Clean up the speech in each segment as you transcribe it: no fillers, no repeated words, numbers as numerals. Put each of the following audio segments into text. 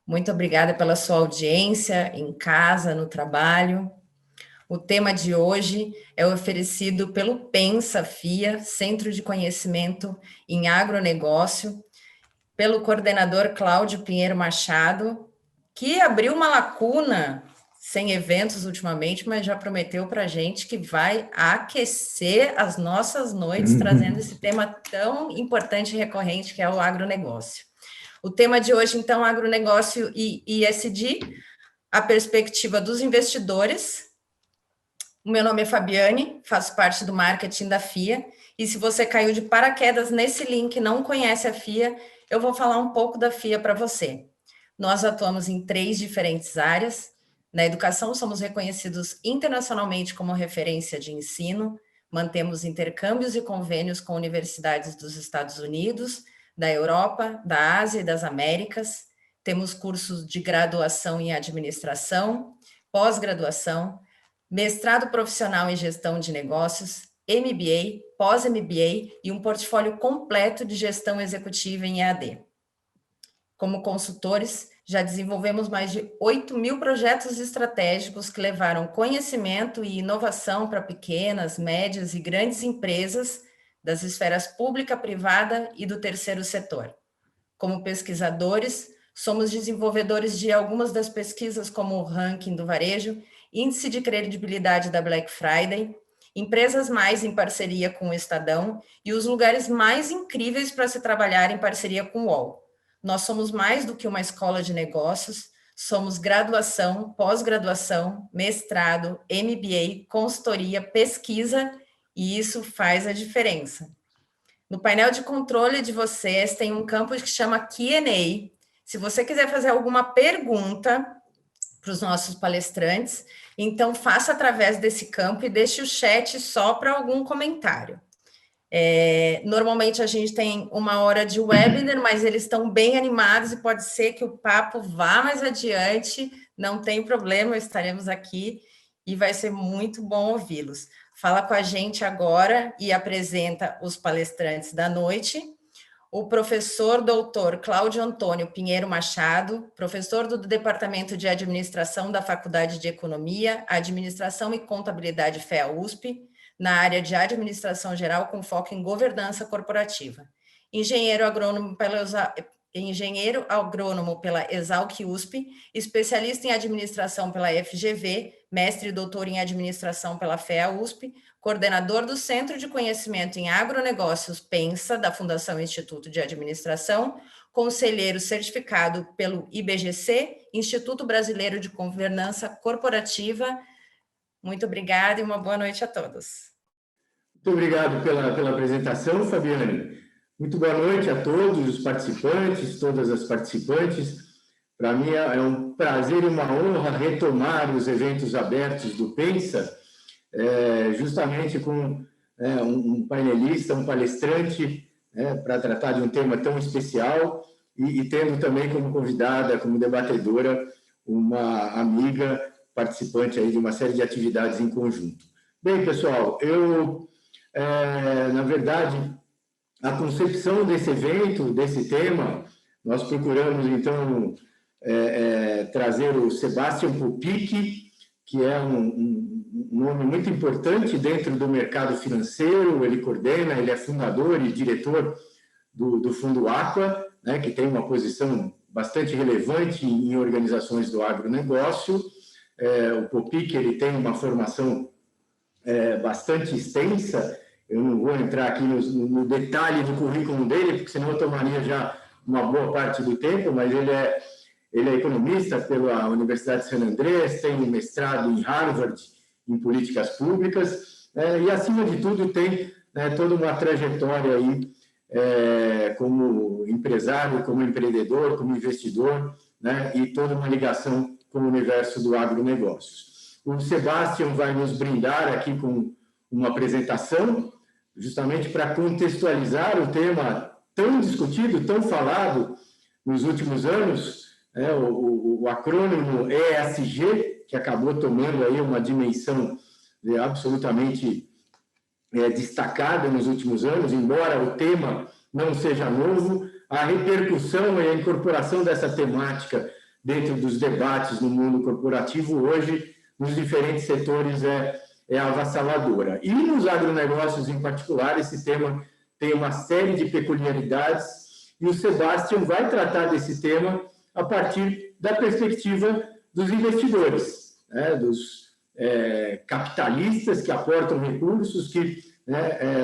Muito obrigada pela sua audiência em casa, no trabalho. O tema de hoje é oferecido pelo Pensa FIA, Centro de Conhecimento em Agronegócio, pelo coordenador Cláudio Pinheiro Machado, que abriu uma lacuna sem eventos ultimamente, mas já prometeu para a gente que vai aquecer as nossas noites, trazendo esse tema tão importante e recorrente que é o agronegócio. O tema de hoje, então, agronegócio e ESG, a perspectiva dos investidores. O meu nome é Fabiane, faço parte do marketing da FIA, e se você caiu de paraquedas nesse link e não conhece a FIA, eu vou falar um pouco da FIA para você. Nós atuamos em 3 diferentes áreas. Na educação, somos reconhecidos internacionalmente como referência de ensino, mantemos intercâmbios e convênios com universidades dos Estados Unidos, da Europa, da Ásia e das Américas. Temos cursos de graduação em administração, pós-graduação, mestrado profissional em gestão de negócios, MBA, pós-MBA e um portfólio completo de gestão executiva em EAD. Como consultores, já desenvolvemos mais de 8.000 projetos estratégicos que levaram conhecimento e inovação para pequenas, médias e grandes empresas das esferas pública, privada e do terceiro setor. Como pesquisadores, somos desenvolvedores de algumas das pesquisas como o ranking do varejo, índice de credibilidade da Black Friday, Empresas Mais em parceria com o Estadão e os lugares mais incríveis para se trabalhar em parceria com o UOL. Nós somos mais do que uma escola de negócios, somos graduação, pós-graduação, mestrado, MBA, consultoria, pesquisa, e isso faz a diferença. No painel de controle de vocês tem um campo que chama Q&A. Se você quiser fazer alguma pergunta para os nossos palestrantes, então faça através desse campo e deixe o chat só para algum comentário. Normalmente a gente tem 1 hora de webinar, mas eles estão bem animados e pode ser que o papo vá mais adiante, não tem problema, estaremos aqui e vai ser muito bom ouvi-los. Fala com a gente agora e apresenta os palestrantes da noite. O professor doutor Cláudio Antônio Pinheiro Machado, professor do Departamento de Administração da Faculdade de Economia, Administração e Contabilidade FEA-USP, na área de administração geral com foco em governança corporativa. Engenheiro agrônomo pela Exalc-USP, especialista em administração pela FGV, mestre e doutor em administração pela FEA-USP, coordenador do Centro de Conhecimento em Agronegócios Pensa, da Fundação Instituto de Administração, conselheiro certificado pelo IBGC, Instituto Brasileiro de Governança Corporativa. Muito obrigada e uma boa noite a todos. Muito obrigado pela apresentação, Fabiane. Muito boa noite a todos os participantes, todas as participantes. Para mim é um prazer e uma honra retomar os eventos abertos do Pensa, justamente com um painelista, um palestrante, para tratar de um tema tão especial e tendo também como convidada, como debatedora, uma amiga participante aí de uma série de atividades em conjunto. Bem, pessoal, na verdade, a concepção desse evento, desse tema, nós procuramos, então, trazer o Sebastian Pupic, que é um nome muito importante dentro do mercado financeiro, ele coordena, ele é fundador e diretor do Fundo Aqua, né, que tem uma posição bastante relevante em organizações do agronegócio. O Pupic, ele tem uma formação bastante extensa. Eu não vou entrar aqui no detalhe do currículo dele, porque senão eu tomaria já uma boa parte do tempo, mas ele é economista pela Universidade de San Andrés, tem um mestrado em Harvard em políticas públicas, e, acima de tudo, tem toda uma trajetória aí como empresário, como empreendedor, como investidor, né, e toda uma ligação com o universo do agronegócios. O Sebastian vai nos brindar aqui com uma apresentação, justamente para contextualizar o tema tão discutido, tão falado nos últimos anos, o acrônimo ESG, que acabou tomando aí uma dimensão absolutamente destacada nos últimos anos, embora o tema não seja novo, a repercussão e a incorporação dessa temática dentro dos debates no mundo corporativo hoje, nos diferentes setores, é avassaladora. E nos agronegócios em particular, esse tema tem uma série de peculiaridades, e o Sebastião vai tratar desse tema a partir da perspectiva dos investidores, né, dos capitalistas que aportam recursos, que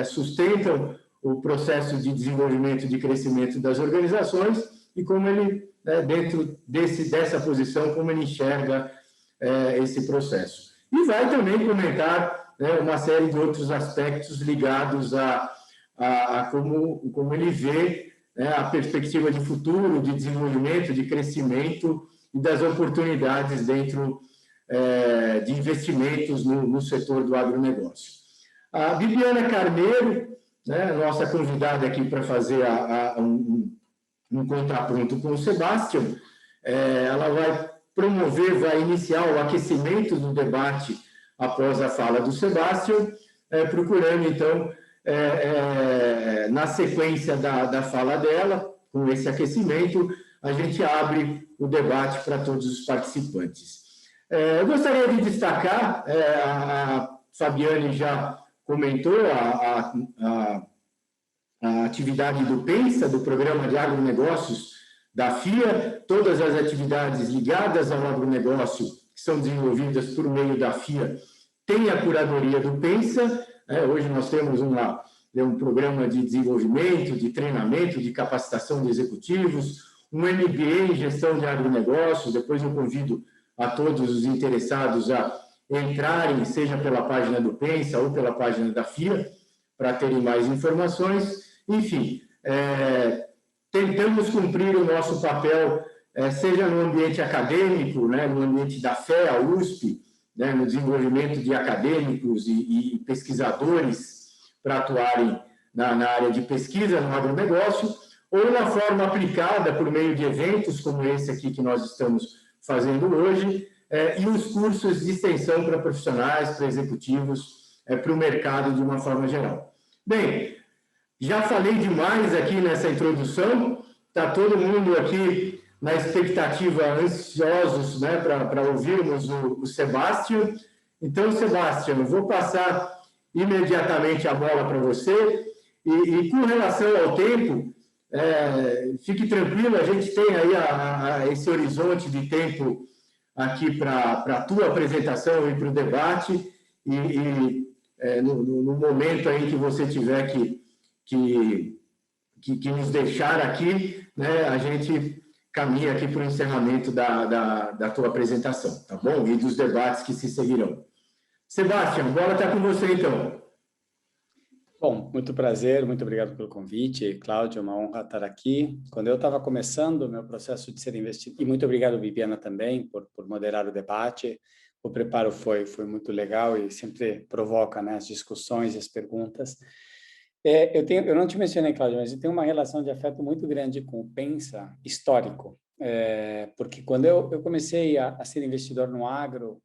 sustentam o processo de desenvolvimento e de crescimento das organizações, e como ele, dentro dessa posição, como ele enxerga esse processo. E vai também comentar uma série de outros aspectos ligados a como ele vê a perspectiva de futuro, de desenvolvimento, de crescimento e das oportunidades dentro de investimentos no setor do agronegócio. A Bibiana Carneiro, nossa convidada aqui para fazer um contraponto com o Sebastião, ela vai iniciar o aquecimento do debate após a fala do Sebastião, procurando, então, na sequência da fala dela, com esse aquecimento, a gente abre o debate para todos os participantes. Eu gostaria de destacar, a Fabiane já comentou, a atividade do PENSA, do Programa de Agronegócios da FIA, todas as atividades ligadas ao agronegócio que são desenvolvidas por meio da FIA têm a curadoria do PENSA. Hoje nós temos um programa de desenvolvimento, de treinamento, de capacitação de executivos, um MBA em gestão de agronegócios. Depois eu convido a todos os interessados a entrarem, seja pela página do PENSA ou pela página da FIA, para terem mais informações. Enfim, tentamos cumprir o nosso papel, seja no ambiente acadêmico, no ambiente da FEA, a USP, no desenvolvimento de acadêmicos e pesquisadores para atuarem na área de pesquisa no agronegócio, ou na forma aplicada por meio de eventos como esse aqui que nós estamos fazendo hoje, e os cursos de extensão para profissionais, para executivos, para o mercado de uma forma geral. Bem, já falei demais aqui nessa introdução, está todo mundo aqui na expectativa, ansiosos, para ouvirmos o Sebastião. Então, Sebastião, eu vou passar imediatamente a bola para você, e com relação ao tempo, fique tranquilo, a gente tem aí esse horizonte de tempo aqui para a tua apresentação e para o debate, no momento aí que você tiver que nos deixar aqui, a gente caminha aqui para o encerramento da tua apresentação, tá bom? E dos debates que se seguirão. Sebastião, bola está com você, então. Bom, muito prazer, muito obrigado pelo convite. Cláudio, é uma honra estar aqui. Quando eu estava começando o meu processo de ser investidor, e muito obrigado, Bibiana, também, por moderar o debate. O preparo foi muito legal e sempre provoca, as discussões e as perguntas. Eu não te mencionei, Cláudio, mas eu tenho uma relação de afeto muito grande com o PENSA histórico, porque quando eu comecei a ser investidor no agro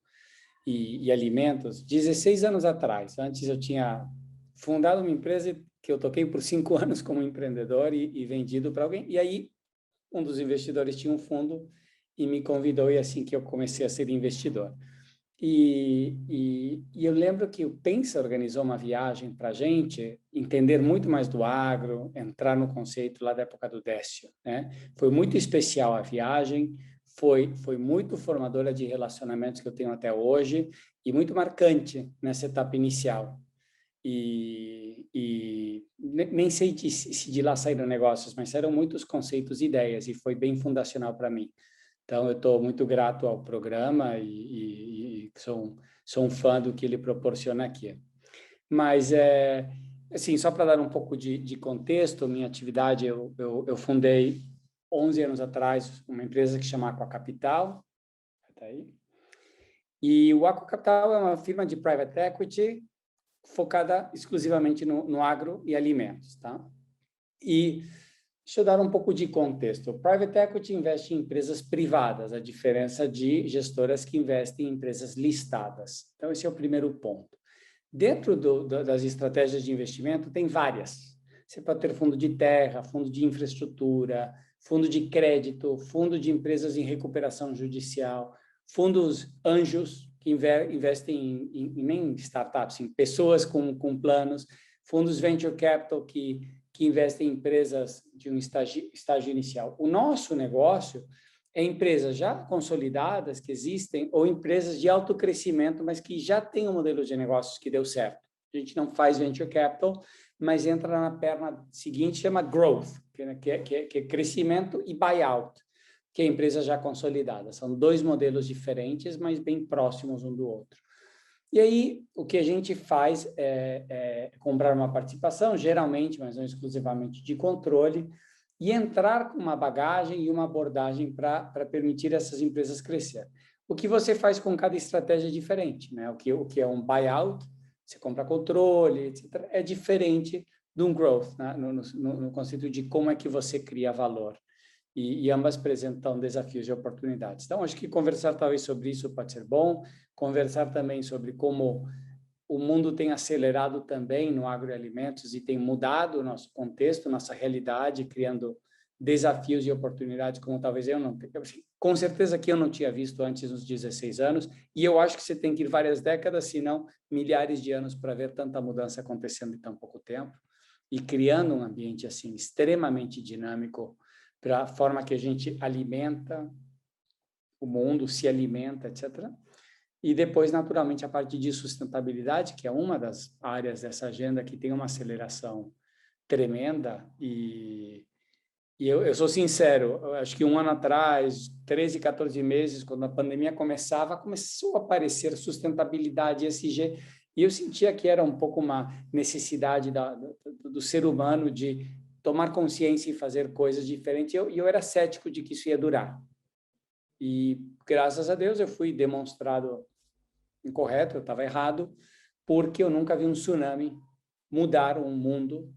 e alimentos, 16 anos atrás, antes eu tinha fundado uma empresa que eu toquei por 5 anos como empreendedor e vendido para alguém, e aí um dos investidores tinha um fundo e me convidou, e assim que eu comecei a ser investidor. E eu lembro que o PENSA organizou uma viagem para a gente entender muito mais do agro, entrar no conceito lá da época do Décio, Foi muito especial a viagem, foi muito formadora de relacionamentos que eu tenho até hoje e muito marcante nessa etapa inicial. E nem sei se de lá saíram negócios, mas saíram muitos conceitos e ideias, e foi bem fundacional para mim. Então, eu estou muito grato ao programa e sou um fã do que ele proporciona aqui. Mas, assim, só para dar um pouco de contexto, minha atividade, eu fundei 11 anos atrás uma empresa que chama Aquacapital. Tá aí. E o Aquacapital é uma firma de private equity focada exclusivamente no agro e alimentos, tá? E deixa eu dar um pouco de contexto. O private equity investe em empresas privadas, a diferença de gestoras que investem em empresas listadas. Então, esse é o primeiro ponto. Dentro das estratégias de investimento, tem várias. Você pode ter fundo de terra, fundo de infraestrutura, fundo de crédito, fundo de empresas em recuperação judicial, fundos anjos, que investem nem em startups, em pessoas com planos, fundos venture capital que investem em empresas de um estágio inicial. O nosso negócio é empresas já consolidadas que existem ou empresas de alto crescimento, mas que já têm um modelo de negócios que deu certo. A gente não faz venture capital, mas entra na perna seguinte, chama growth, que é crescimento, e buyout, que é empresa já consolidada. São dois modelos diferentes, mas bem próximos um do outro. E aí, o que a gente faz é comprar uma participação, geralmente, mas não exclusivamente, de controle, e entrar com uma bagagem e uma abordagem para permitir essas empresas crescer. O que você faz com cada estratégia é diferente, né? O que é um buyout, você compra controle, etc., é diferente de um growth, né? no conceito de como é que você cria valor. E ambas apresentam desafios e oportunidades. Então, acho que conversar talvez sobre isso pode ser bom, conversar também sobre como o mundo tem acelerado também no agroalimentos e tem mudado o nosso contexto, nossa realidade, criando desafios e oportunidades como talvez eu não tenha. Com certeza que eu não tinha visto antes nos 16 anos, e eu acho que você tem que ir várias décadas, se não milhares de anos, para ver tanta mudança acontecendo em tão pouco tempo, e criando um ambiente assim extremamente dinâmico para a forma que a gente alimenta o mundo, se alimenta, etc. E depois, naturalmente, a parte de sustentabilidade, que é uma das áreas dessa agenda que tem uma aceleração tremenda. E eu sou sincero, eu acho que um ano atrás, 13, 14 meses, quando a pandemia começou a aparecer sustentabilidade, ESG, e eu sentia que era um pouco uma necessidade do ser humano de tomar consciência e fazer coisas diferentes. E eu era cético de que isso ia durar. E, graças a Deus, eu fui demonstrado incorreto, eu estava errado, porque eu nunca vi um tsunami mudar um mundo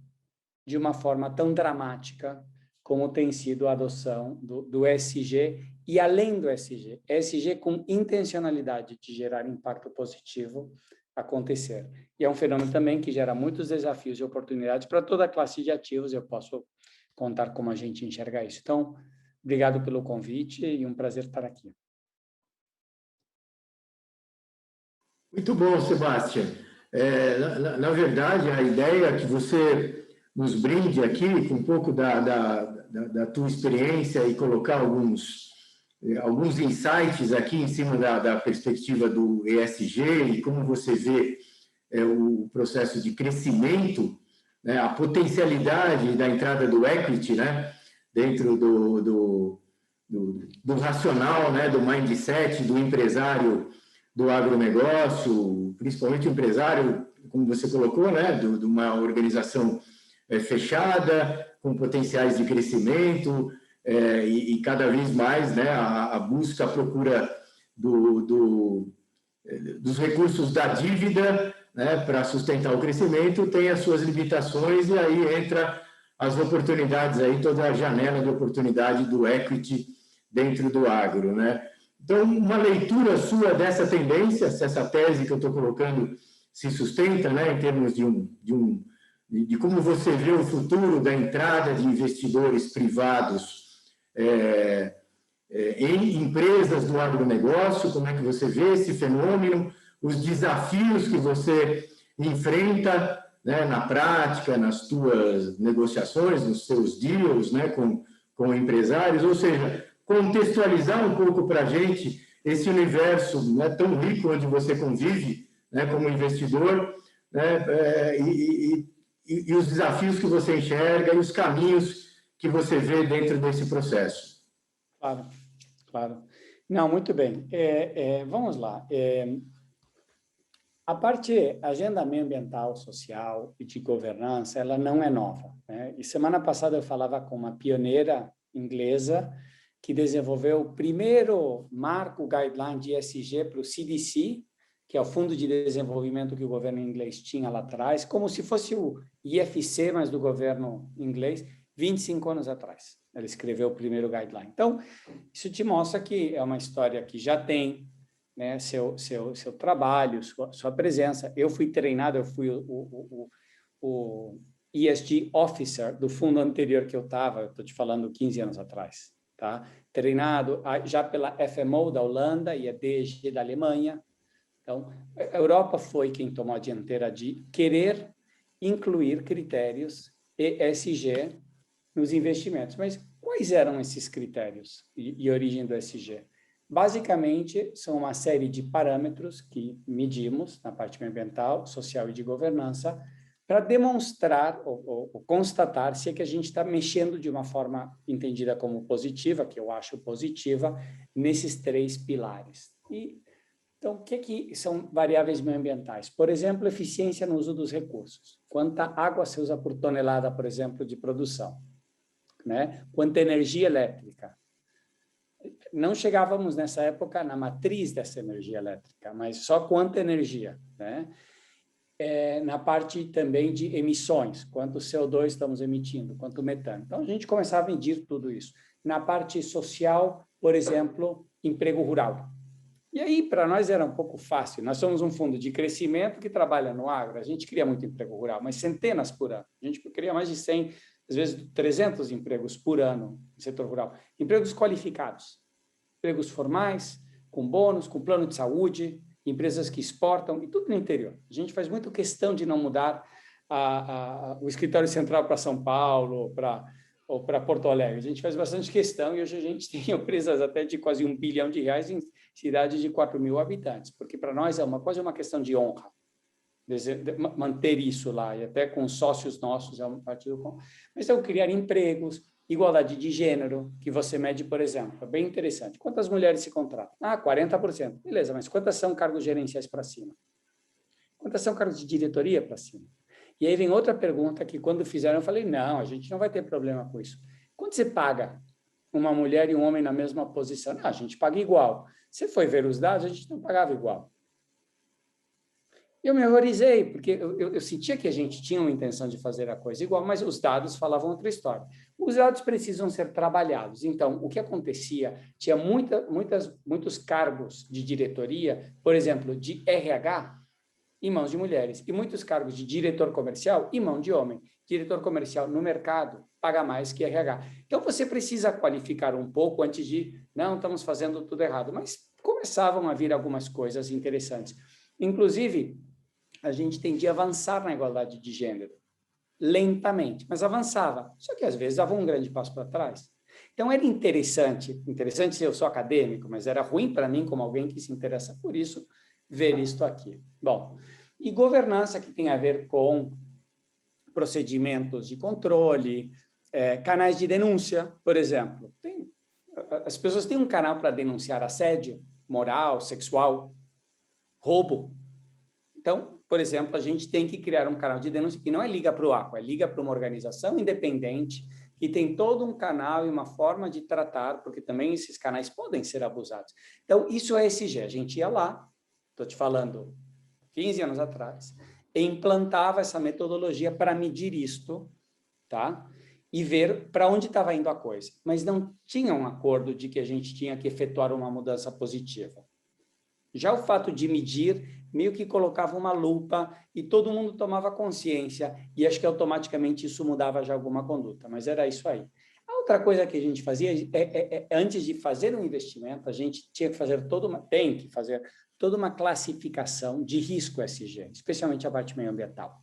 de uma forma tão dramática como tem sido a adoção do ESG e além do ESG. ESG com intencionalidade de gerar impacto positivo acontecer. E é um fenômeno também que gera muitos desafios e oportunidades para toda a classe de ativos. Eu posso contar como a gente enxerga isso. Então, obrigado pelo convite e um prazer estar aqui. Muito bom, Sebastião. Na verdade, a ideia é que você nos brinde aqui com um pouco da tua experiência e colocar alguns insights aqui em cima da perspectiva do ESG e como você vê o processo de crescimento, né, a potencialidade da entrada do equity, né, dentro do racional, né, do mindset do empresário do agronegócio, principalmente o empresário, como você colocou, né, de uma organização fechada, com potenciais de crescimento, e cada vez mais, né, a busca, a procura dos recursos da dívida, né, para sustentar o crescimento, tem as suas limitações, e aí entra as oportunidades, aí toda a janela de oportunidade do equity dentro do agro, né? Então, uma leitura sua dessa tendência, se essa tese que eu estou colocando se sustenta, né, em termos de como você vê o futuro da entrada de investidores privados em empresas do agronegócio, como é que você vê esse fenômeno, os desafios que você enfrenta, né, na prática, nas tuas negociações, nos seus deals, né, com empresários, ou seja, contextualizar um pouco para a gente esse universo, né, tão rico onde você convive, né, como investidor, né, e os desafios que você enxerga e os caminhos que você vê dentro desse processo. Claro, claro. Não, muito bem. Vamos lá. A agenda ambiental, social e de governança, ela não é nova, né? E semana passada eu falava com uma pioneira inglesa que desenvolveu o primeiro marco guideline de ESG para o CDC, que é o Fundo de Desenvolvimento que o governo inglês tinha lá atrás, como se fosse o IFC, mas do governo inglês, 25 anos atrás. Ela escreveu o primeiro guideline. Então, isso te mostra que é uma história que já tem, né, seu trabalho, sua presença. Eu fui treinado, eu fui o ESG Officer do fundo anterior que eu estava, estou te falando 15 anos atrás, tá? Treinado já pela FMO da Holanda e a DG da Alemanha. Então, a Europa foi quem tomou a dianteira de querer incluir critérios ESG nos investimentos. Mas quais eram esses critérios e origem do ESG? Basicamente, são uma série de parâmetros que medimos na parte ambiental, social e de governança para demonstrar ou constatar se é que a gente está mexendo de uma forma entendida como positiva, que eu acho positiva, nesses 3 pilares. Então, o que são variáveis meioambientais? Por exemplo, eficiência no uso dos recursos. Quanta água se usa por tonelada, por exemplo, de produção, né? Quanta energia elétrica. Não chegávamos nessa época na matriz dessa energia elétrica, mas só quanta energia, né? Na parte também de emissões, quanto CO2 estamos emitindo, quanto metano. Então, a gente começava a medir tudo isso. Na parte social, por exemplo, emprego rural. E aí, para nós era um pouco fácil. Nós somos um fundo de crescimento que trabalha no agro. A gente cria muito emprego rural, mas centenas por ano. A gente cria mais de 100, às vezes 300 empregos por ano no setor rural. Empregos qualificados, empregos formais, com bônus, com plano de saúde, empresas que exportam, e tudo no interior. A gente faz muito questão de não mudar o escritório central para São Paulo ou para Porto Alegre. A gente faz bastante questão e hoje a gente tem empresas até de quase R$1 bilhão em cidades de 4.000 habitantes, porque para nós é quase uma questão de honra manter isso lá, e até com sócios nossos é um partido com... Mas então, criar empregos, igualdade de gênero, que você mede, por exemplo, é bem interessante. Quantas mulheres se contratam? 40%. Beleza, mas quantas são cargos gerenciais para cima? Quantas são cargos de diretoria para cima? E aí vem outra pergunta que, quando fizeram, eu falei, não, a gente não vai ter problema com isso. Quando você paga uma mulher e um homem na mesma posição? A gente paga igual. Você foi ver os dados, a gente não pagava igual. Eu me horrorizei, porque eu sentia que a gente tinha uma intenção de fazer a coisa igual, mas os dados falavam outra história. Os dados precisam ser trabalhados. Então, o que acontecia? Tinha muitos cargos de diretoria, por exemplo, de RH, em mãos de mulheres, e muitos cargos de diretor comercial em mão de homem. Diretor comercial no mercado paga mais que RH. Então, você precisa qualificar um pouco antes de, não, estamos fazendo tudo errado. Mas começavam a vir algumas coisas interessantes. Inclusive, a gente tendia a avançar na igualdade de gênero, lentamente, mas avançava. Só que, às vezes, dava um grande passo para trás. Então, era interessante se eu sou acadêmico, mas era ruim para mim, como alguém que se interessa por isso, ver isto aqui. Bom, e governança, que tem a ver com procedimentos de controle, canais de denúncia, por exemplo. As pessoas têm um canal para denunciar assédio moral, sexual, roubo. Então, por exemplo, a gente tem que criar um canal de denúncia que não é liga para o Aqua, é liga para uma organização independente que tem todo um canal e uma forma de tratar, porque também esses canais podem ser abusados. Então, isso é ESG. A gente ia lá, estou te falando, 15 anos atrás, e implantava essa metodologia para medir isto, tá? E ver para onde estava indo a coisa. Mas não tinha um acordo de que a gente tinha que efetuar uma mudança positiva. Já o fato de medir meio que colocava uma lupa e todo mundo tomava consciência, e acho que automaticamente isso mudava já alguma conduta, mas era isso aí. A outra coisa que a gente fazia antes de fazer um investimento, a gente tem que fazer toda uma classificação de risco ESG, especialmente a parte meioambiental.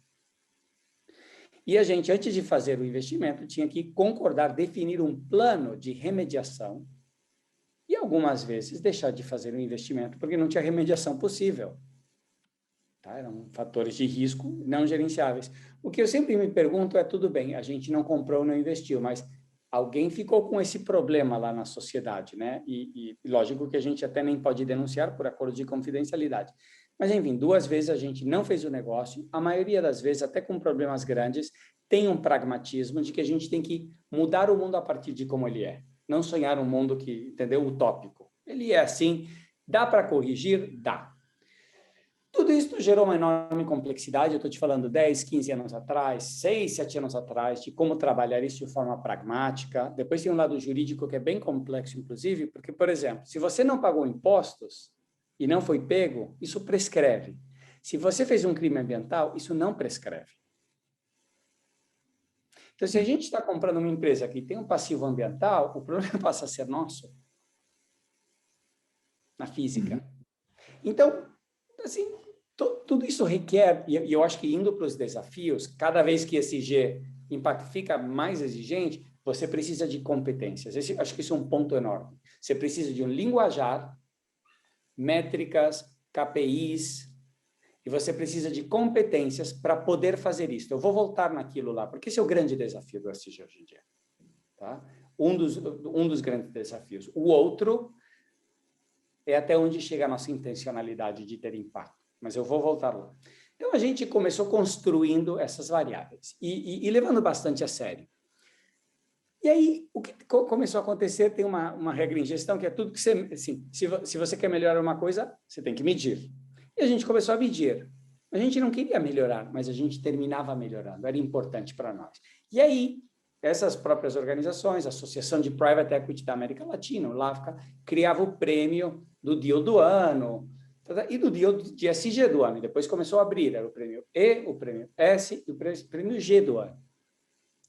E a gente, antes de fazer o investimento, tinha que concordar, definir um plano de remediação e, algumas vezes, deixar de fazer o investimento porque não tinha remediação possível. Tá? Eram fatores de risco não gerenciáveis. O que eu sempre me pergunto é, tudo bem, a gente não comprou, não investiu, mas alguém ficou com esse problema lá na sociedade, né? E lógico que a gente até nem pode denunciar por acordo de confidencialidade. Mas, enfim, 2 vezes a gente não fez o negócio, a maioria das vezes, até com problemas grandes, tem um pragmatismo de que a gente tem que mudar o mundo a partir de como ele é. Não sonhar um mundo que, entendeu, utópico. Ele é assim, dá para corrigir? Dá. Tudo isso gerou uma enorme complexidade, eu estou te falando 10, 15 anos atrás, 6, 7 anos atrás, de como trabalhar isso de forma pragmática. Depois tem um lado jurídico que é bem complexo, inclusive, porque, por exemplo, se você não pagou impostos e não foi pego, isso prescreve. Se você fez um crime ambiental, isso não prescreve. Então, se a gente está comprando uma empresa que tem um passivo ambiental, o problema passa a ser nosso, na física. Então, assim, tudo isso requer, e eu acho que indo para os desafios, cada vez que esse impacto fica mais exigente, você precisa de competências. Acho que isso é um ponto enorme. Você precisa de um linguajar, métricas, KPIs, e você precisa de competências para poder fazer isso. Eu vou voltar naquilo lá, porque esse é o grande desafio do ESG hoje em dia. Tá? Um dos grandes desafios. O outro é até onde chega a nossa intencionalidade de ter impacto. Mas eu vou voltar lá. Então, a gente começou construindo essas variáveis e levando bastante a sério. E aí, o que começou a acontecer, tem uma regra em gestão, que é tudo que você... Assim, se você quer melhorar uma coisa, você tem que medir. E a gente começou a medir. A gente não queria melhorar, mas a gente terminava melhorando. Era importante para nós. E aí, essas próprias organizações, a Associação de Private Equity da América Latina, o LAFCA, criava o prêmio do deal do ano, e do deal de SG do ano. E depois começou a abrir, era o prêmio E, o prêmio S e o prêmio G do ano.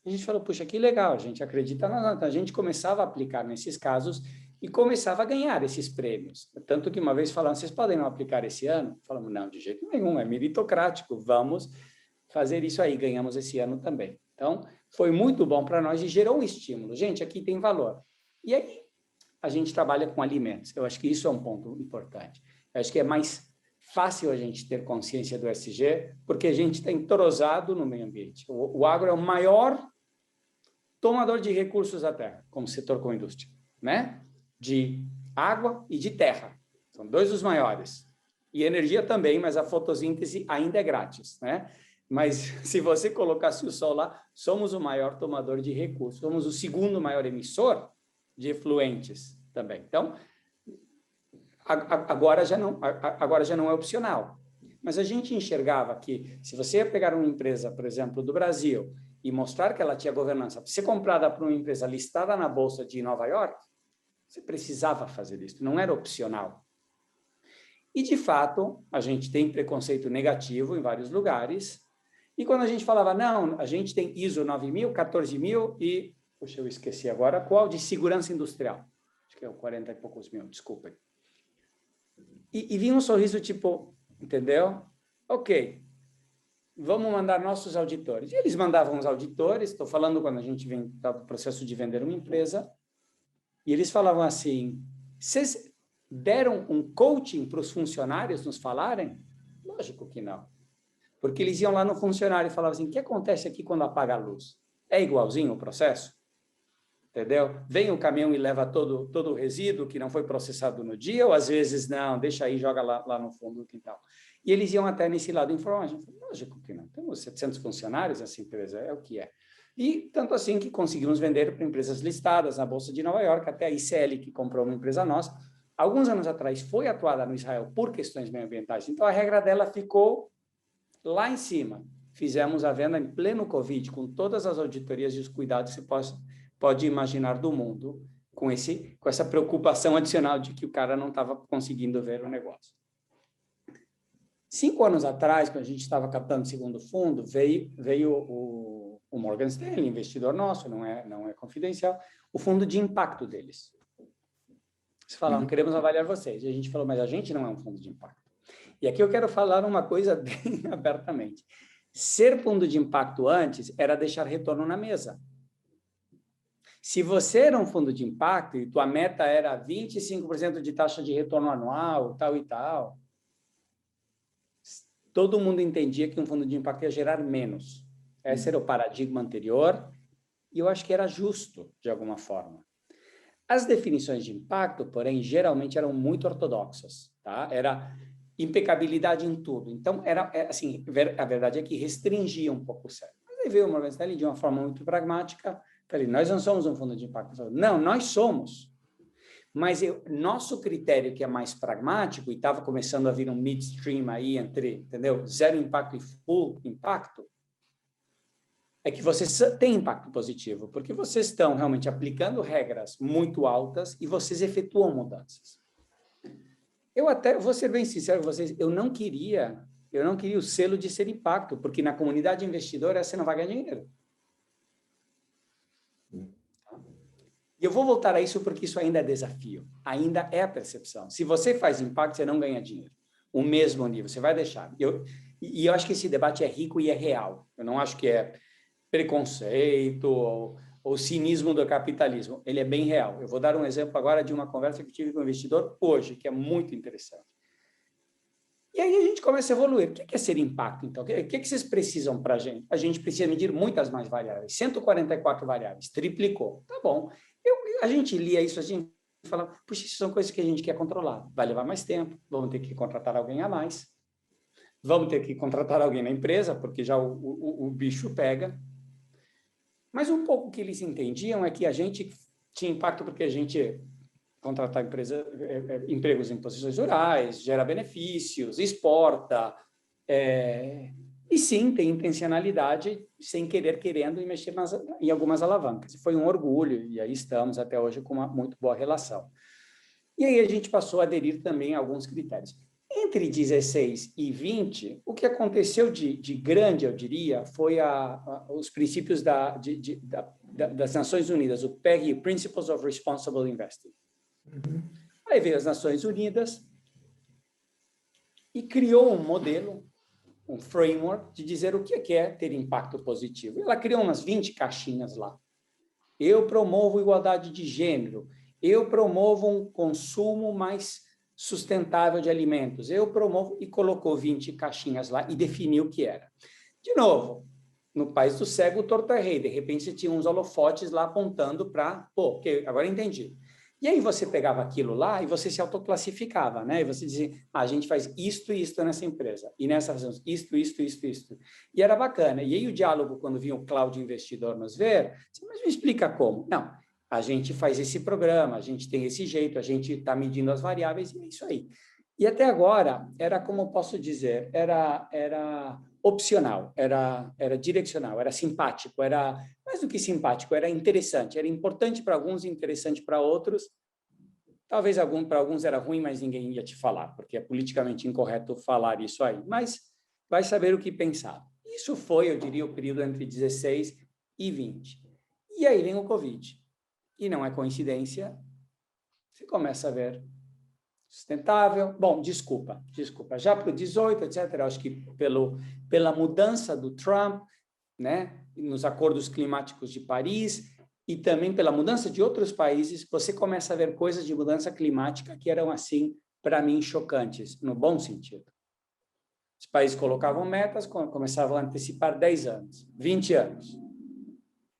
A gente falou, puxa, que legal, a gente acredita na nota. A gente começava a aplicar nesses casos e começava a ganhar esses prêmios. Tanto que uma vez falaram, vocês podem não aplicar esse ano? Falamos, não, de jeito nenhum, é meritocrático, vamos fazer isso aí. Ganhamos esse ano também. Então, foi muito bom para nós e gerou um estímulo. Gente, aqui tem valor. E aí, a gente trabalha com alimentos. Eu acho que isso é um ponto importante. Eu acho que é mais fácil a gente ter consciência do ESG, porque a gente está entrosado no meio ambiente. O agro é o maior tomador de recursos da terra, como setor com indústria, né? De água e de terra. São dois dos maiores. E energia também, mas a fotossíntese ainda é grátis, né? Mas se você colocasse o sol lá, somos o maior tomador de recursos, somos o segundo maior emissor de efluentes também. Então, agora já não é opcional. Mas a gente enxergava que, se você ia pegar uma empresa, por exemplo, do Brasil, e mostrar que ela tinha governança, ser comprada por uma empresa listada na Bolsa de Nova York, você precisava fazer isso, não era opcional. E, de fato, a gente tem preconceito negativo em vários lugares, e quando a gente falava, não, a gente tem ISO 9000, 14000 e, puxa, eu esqueci agora, qual? De segurança industrial. Acho que é o 40 e poucos mil, desculpem. E vinha um sorriso tipo, entendeu? Ok, vamos mandar nossos auditores. E eles mandavam os auditores, estou falando quando a gente estava no processo de vender uma empresa, e eles falavam assim, vocês deram um coaching para os funcionários nos falarem? Lógico que não. Porque eles iam lá no funcionário e falavam assim, o que acontece aqui quando apaga a luz? É igualzinho o processo? Entendeu? Vem o caminhão e leva todo o resíduo que não foi processado no dia, ou às vezes não, deixa aí, joga lá no fundo do quintal. E eles iam até nesse lado informático. Lógico que não. Temos 700 funcionários, essa empresa é o que é. E tanto assim que conseguimos vender para empresas listadas na Bolsa de Nova York, até a ICL, que comprou uma empresa nossa, alguns anos atrás foi atuada no Israel por questões meioambientais. Então, a regra dela ficou lá em cima. Fizemos a venda em pleno Covid, com todas as auditorias e os cuidados que você pode imaginar do mundo, com essa preocupação adicional de que o cara não estava conseguindo ver o negócio. 5 anos atrás, quando a gente estava captando o segundo fundo, veio o Morgan Stanley, investidor nosso, não é confidencial, o fundo de impacto deles. Eles falaram, queremos avaliar vocês. E a gente falou, mas a gente não é um fundo de impacto. E aqui eu quero falar uma coisa bem abertamente. Ser fundo de impacto antes era deixar retorno na mesa. Se você era um fundo de impacto e tua meta era 25% de taxa de retorno anual, tal e tal, todo mundo entendia que um fundo de impacto ia gerar menos. Esse era o paradigma anterior e eu acho que era justo, de alguma forma. As definições de impacto, porém, geralmente eram muito ortodoxas, tá? Era impecabilidade em tudo. Então, assim, a verdade é que restringia um pouco o cérebro. Mas aí veio o Morgan Stanley de uma forma muito pragmática. Falei, nós não somos um fundo de impacto. Falei, não, nós somos. Mas nosso critério, que é mais pragmático, e estava começando a vir um midstream aí entre, entendeu? Zero impacto e full impacto, é que vocês têm impacto positivo, porque vocês estão realmente aplicando regras muito altas e vocês efetuam mudanças. Eu até vou ser bem sincero com vocês, eu não queria o selo de ser impacto, porque na comunidade investidora você não vai ganhar dinheiro. E eu vou voltar a isso porque isso ainda é desafio, ainda é a percepção. Se você faz impacto, você não ganha dinheiro. O mesmo nível, você vai deixar. E eu acho que esse debate é rico e é real. Eu não acho que é preconceito ou cinismo do capitalismo. Ele é bem real. Eu vou dar um exemplo agora de uma conversa que eu tive com um investidor hoje, que é muito interessante. E aí a gente começa a evoluir. O que é ser impacto, então? O que vocês precisam para a gente? A gente precisa medir muitas mais variáveis. 144 variáveis, triplicou. Tá bom. A gente lia isso, a gente falava, puxa, isso são coisas que a gente quer controlar. Vai levar mais tempo, vamos ter que contratar alguém a mais. Vamos ter que contratar alguém na empresa, porque já o bicho pega. Mas um pouco o que eles entendiam é que a gente tinha impacto porque a gente contratar empregos em posições rurais, gera benefícios, exporta, e sim, tem intencionalidade, sem querer, querendo, mexer em algumas alavancas. Foi um orgulho, e aí estamos até hoje com uma muito boa relação. E aí a gente passou a aderir também a alguns critérios. Entre 16 e 20, o que aconteceu de grande, eu diria, foi os princípios das Nações Unidas, o PRI, Principles of Responsible Investing. Aí veio as Nações Unidas e criou um modelo, um framework de dizer o que é ter impacto positivo. Ela criou umas 20 caixinhas lá. Eu promovo igualdade de gênero, eu promovo um consumo mais sustentável de alimentos, eu promovo, e colocou 20 caixinhas lá e definiu o que era. De novo, no país do cego, o torto é rei. De repente, você tinha uns holofotes lá apontando para... Pô, agora entendi. E aí você pegava aquilo lá e você se autoclassificava, né? E você dizia, a gente faz isto e isto nessa empresa. E nessa fazemos isto. E era bacana. E aí o diálogo, quando vinha o cloud investidor nos ver, disse, mas me explica como. Não, a gente faz esse programa, a gente tem esse jeito, a gente está medindo as variáveis e é isso aí. E até agora, era, como eu posso dizer, era opcional, era direcional, era simpático, era mais do que simpático, era interessante, era importante para alguns, interessante para outros. Talvez para alguns era ruim, mas ninguém ia te falar, porque é politicamente incorreto falar isso aí. Mas vai saber o que pensar. Isso foi, eu diria, o período entre 16 e 20. E aí vem o Covid. E não é coincidência, você começa a ver sustentável. Bom, desculpa. Já para o 18, etc., acho que pela mudança do Trump, né, nos acordos climáticos de Paris, e também pela mudança de outros países, você começa a ver coisas de mudança climática que eram, assim, para mim, chocantes, no bom sentido. Os países colocavam metas, começavam a antecipar 10 anos, 20 anos.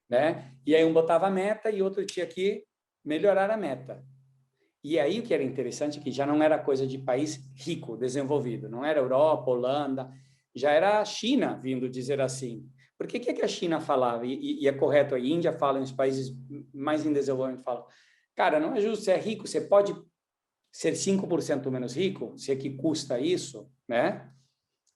Né? E aí um botava a meta e outro tinha que melhorar a meta. E aí o que era interessante é que já não era coisa de país rico, desenvolvido, não era Europa, Holanda, já era a China vindo dizer assim. Porque o que a China falava? E é correto, a Índia fala, os países mais em desenvolvimento falam, cara, não é justo, você é rico, você pode ser 5% menos rico, se é que custa isso, né?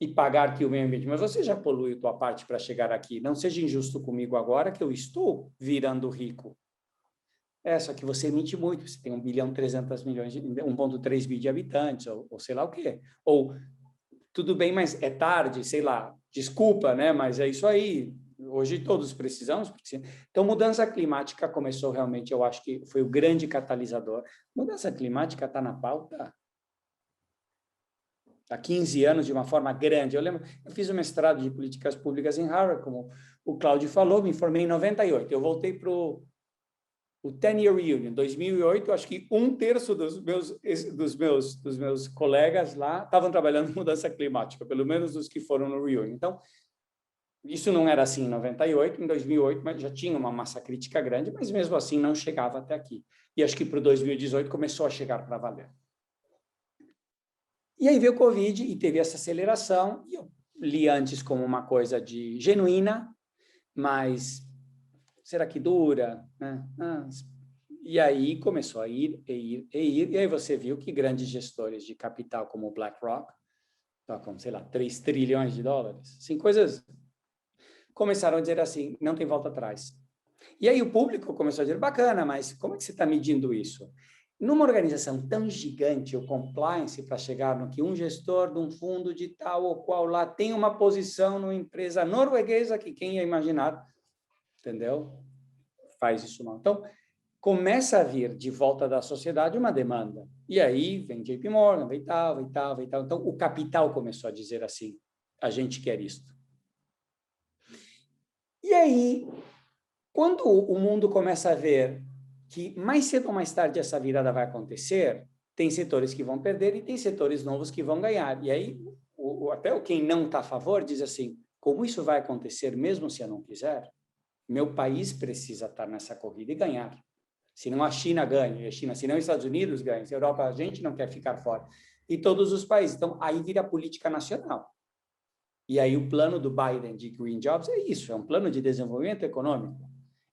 E pagar aqui o meio ambiente, mas você já poluiu tua parte para chegar aqui, não seja injusto comigo agora que eu estou virando rico. Só que você emite muito, você tem 1.300.000.000, 1,3 bi de habitantes, ou sei lá o quê. Ou, tudo bem, mas é tarde, sei lá, desculpa, né? Mas é isso aí, hoje todos precisamos. Então, mudança climática começou realmente, eu acho que foi o grande catalisador. Mudança climática está na pauta há 15 anos de uma forma grande. Eu lembro, eu fiz um mestrado de políticas públicas em Harvard, como o Cláudio falou, me formei em 98. Eu voltei para o 10-year reunion, 2008, acho que 1/3 dos meus colegas lá estavam trabalhando em mudança climática, pelo menos os que foram no reunion. Então, isso não era assim em 98, em 2008, mas já tinha uma massa crítica grande, mas mesmo assim não chegava até aqui. E acho que para o 2018 começou a chegar para valer. E aí veio o Covid e teve essa aceleração, e eu li antes como uma coisa de genuína, mas será que dura? Né? E aí começou a ir, e aí você viu que grandes gestores de capital como o BlackRock, com, sei lá, 3 trilhões de dólares, assim, coisas, começaram a dizer assim, não tem volta atrás. E aí o público começou a dizer, bacana, mas como é que você está medindo isso? Numa organização tão gigante, o compliance, para chegar no que um gestor de um fundo de tal ou qual lá tem uma posição numa empresa norueguesa que quem ia imaginar, entendeu? Faz isso não. Então, começa a vir de volta da sociedade uma demanda. E aí vem JP Morgan, vem tal. Então, o capital começou a dizer assim, a gente quer isto. E aí, quando o mundo começa a ver que mais cedo ou mais tarde essa virada vai acontecer, tem setores que vão perder e tem setores novos que vão ganhar. E aí, até quem não está a favor diz assim, como isso vai acontecer mesmo se eu não quiser? Meu país precisa estar nessa corrida e ganhar. Senão a China ganha, senão os Estados Unidos ganham, se a Europa, a gente não quer ficar fora. E todos os países. Então, aí vira política nacional. E aí o plano do Biden de Green Jobs é isso, é um plano de desenvolvimento econômico.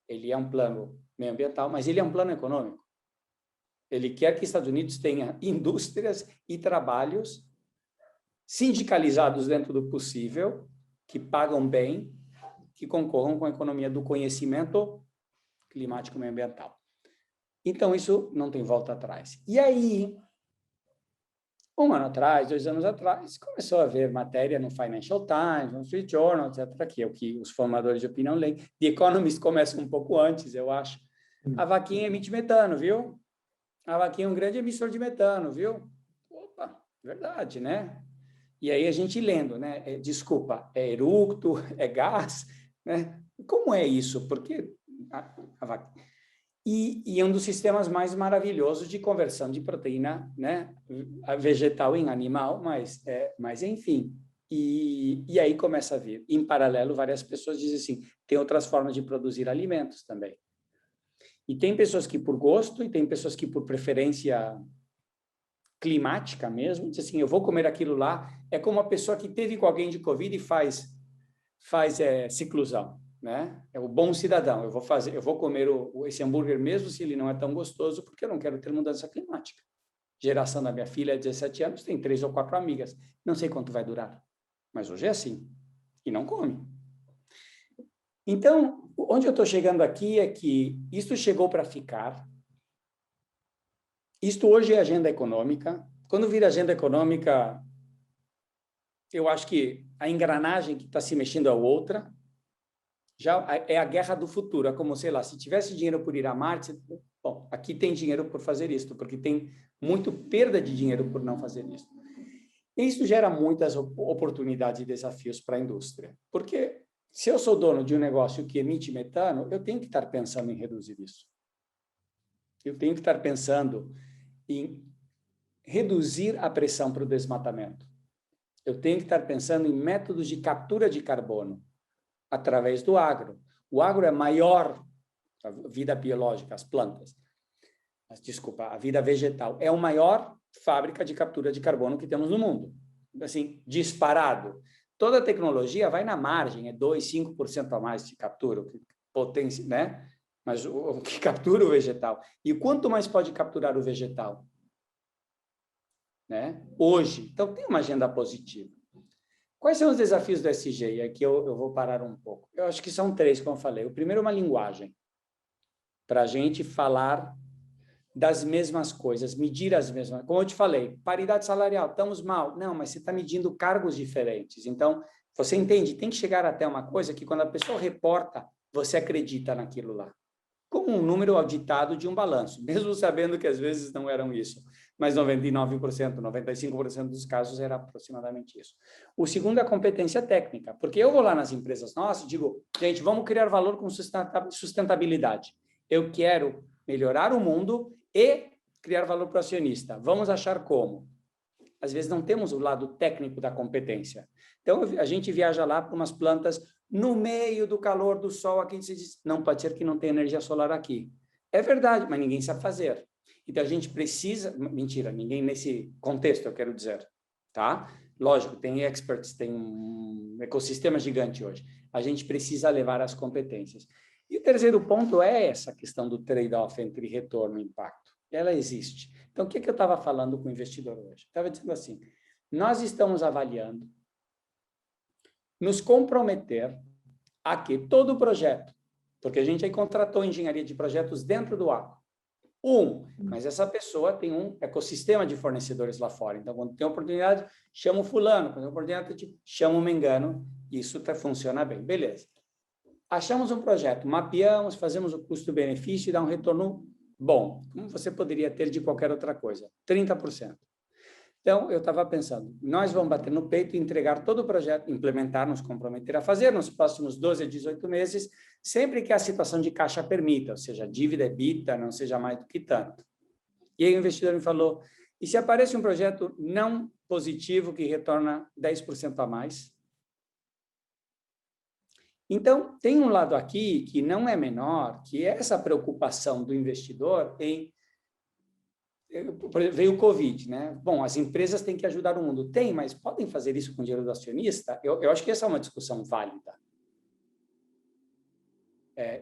Ele é um plano meioambiental, mas ele é um plano econômico. Ele quer que os Estados Unidos tenha indústrias e trabalhos sindicalizados dentro do possível, que pagam bem, que concorram com a economia do conhecimento climático e meioambiental. Então, isso não tem volta atrás. E aí, 1 ano atrás, 2 anos atrás, começou a haver matéria no Financial Times, no Wall Street Journal, etc., que é o que os formadores de opinião leem. The Economist começa um pouco antes, eu acho. A vaquinha emite metano, viu? A vaquinha é um grande emissor de metano, viu? Opa, verdade, né? E aí a gente lendo, né? É eructo, é gás, né? Como é isso? Porque a vaquinha... E é um dos sistemas mais maravilhosos de conversão de proteína, né, vegetal em animal, mas enfim. E aí começa a vir. Em paralelo, várias pessoas dizem assim, tem outras formas de produzir alimentos também. E tem pessoas que por gosto, e tem pessoas que por preferência climática mesmo, dizem assim, eu vou comer aquilo lá. É como uma pessoa que teve com alguém de Covid e faz ciclusão. Né? É o bom cidadão. Eu vou comer esse hambúrguer mesmo se ele não é tão gostoso, porque eu não quero ter mudança climática. Geração da minha filha, 17 anos, tem 3 ou 4 amigas. Não sei quanto vai durar, mas hoje é assim. E não come. Então, onde eu estou chegando aqui é que isto chegou para ficar. Isto hoje é agenda econômica. Quando vira agenda econômica, eu acho que a engrenagem que está se mexendo é outra. Já é a guerra do futuro, é como, sei lá, se tivesse dinheiro por ir a Marte, bom, aqui tem dinheiro por fazer isso, porque tem muito perda de dinheiro por não fazer isso. E isso gera muitas oportunidades e desafios para a indústria, porque se eu sou dono de um negócio que emite metano, eu tenho que estar pensando em reduzir isso. Eu tenho que estar pensando em reduzir a pressão para o desmatamento. Eu tenho que estar pensando em métodos de captura de carbono, através do agro. O agro é maior, a vida biológica, as plantas, a vida vegetal, é a maior fábrica de captura de carbono que temos no mundo. Assim, disparado. Toda a tecnologia vai na margem, é 2, 5% a mais de captura, potência, né? Mas o que captura o vegetal. E quanto mais pode capturar o vegetal? Né? Hoje. Então, tem uma agenda positiva. Quais são os desafios do SG? E aqui eu vou parar um pouco. Eu acho que são 3, como eu falei. O primeiro é uma linguagem, para a gente falar das mesmas coisas, medir as mesmas. Como eu te falei, paridade salarial, estamos mal. Não, mas você está medindo cargos diferentes. Então, você entende, tem que chegar até uma coisa que quando a pessoa reporta, você acredita naquilo lá. Como um número auditado de um balanço, mesmo sabendo que às vezes não eram isso. Mas 99%, 95% dos casos era aproximadamente isso. O segundo é a competência técnica, porque eu vou lá nas empresas nossas e digo, gente, vamos criar valor com sustentabilidade. Eu quero melhorar o mundo e criar valor para o acionista. Vamos achar como? Às vezes não temos o lado técnico da competência. Então, a gente viaja lá para umas plantas no meio do calor do sol, aqui se diz, não pode ser que não tenha energia solar aqui. É verdade, mas ninguém sabe fazer. Então, a gente precisa... Mentira, ninguém nesse contexto, eu quero dizer. Tá? Lógico, tem experts, tem um ecossistema gigante hoje. A gente precisa levar as competências. E o terceiro ponto é essa questão do trade-off entre retorno e impacto. Ela existe. Então, o que eu estava falando com o investidor hoje? Estava dizendo assim, nós estamos avaliando nos comprometer a que todo o projeto, porque a gente aí contratou engenharia de projetos dentro do agro. Mas essa pessoa tem um ecossistema de fornecedores lá fora. Então, quando tem oportunidade, chama o fulano. Quando tem oportunidade, chama o mengano. Isso funciona bem. Beleza. Achamos um projeto, mapeamos, fazemos o custo-benefício e dá um retorno bom, como você poderia ter de qualquer outra coisa? 30%. Então, eu estava pensando, nós vamos bater no peito e entregar todo o projeto, implementar, nos comprometer a fazer nos próximos 12 a 18 meses, sempre que a situação de caixa permita, ou seja, a dívida EBITDA não seja mais do que tanto. E aí o investidor me falou, e se aparece um projeto não positivo que retorna 10% a mais? Então, tem um lado aqui que não é menor, que é essa preocupação do investidor em... Veio o Covid, né? Bom, as empresas têm que ajudar o mundo. Tem, mas podem fazer isso com dinheiro do acionista? Eu acho que essa é uma discussão válida.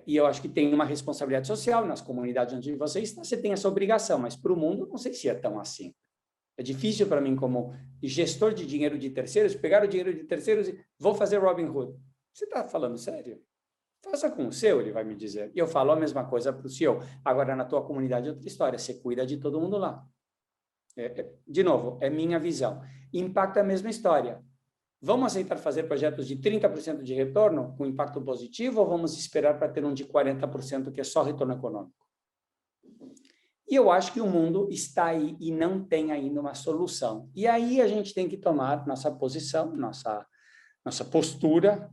E eu acho que tem uma responsabilidade social nas comunidades onde você está, você tem essa obrigação, mas para o mundo não sei se é tão assim. É difícil para mim, como gestor de dinheiro de terceiros, pegar o dinheiro de terceiros e vou fazer Robin Hood. Você está falando sério? Faça com o seu, ele vai me dizer. E eu falo a mesma coisa para o CEO. Agora, na tua comunidade é outra história. Você cuida de todo mundo lá. De novo, é minha visão. Impacto é a mesma história. Vamos aceitar fazer projetos de 30% de retorno com impacto positivo ou vamos esperar para ter um de 40% que é só retorno econômico? E eu acho que o mundo está aí e não tem ainda uma solução. E aí a gente tem que tomar nossa posição, nossa postura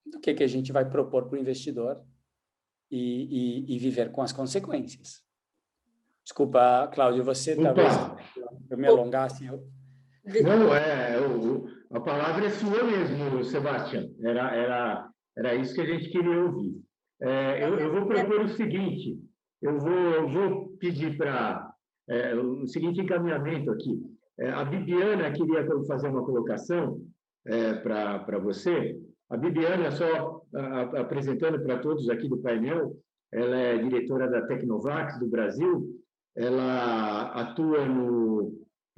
do que a gente vai propor para o investidor e viver com as consequências. Desculpa, Cláudio, você talvez eu me alongasse. Não, a palavra é sua mesmo, Sebastião. Era isso que a gente queria ouvir. Eu vou propor o seguinte, eu vou pedir para o seguinte encaminhamento aqui. A Bibiana queria fazer uma colocação para você. A Bibiana, só apresentando para todos aqui do painel, ela é diretora da Tecnovax do Brasil, ela atua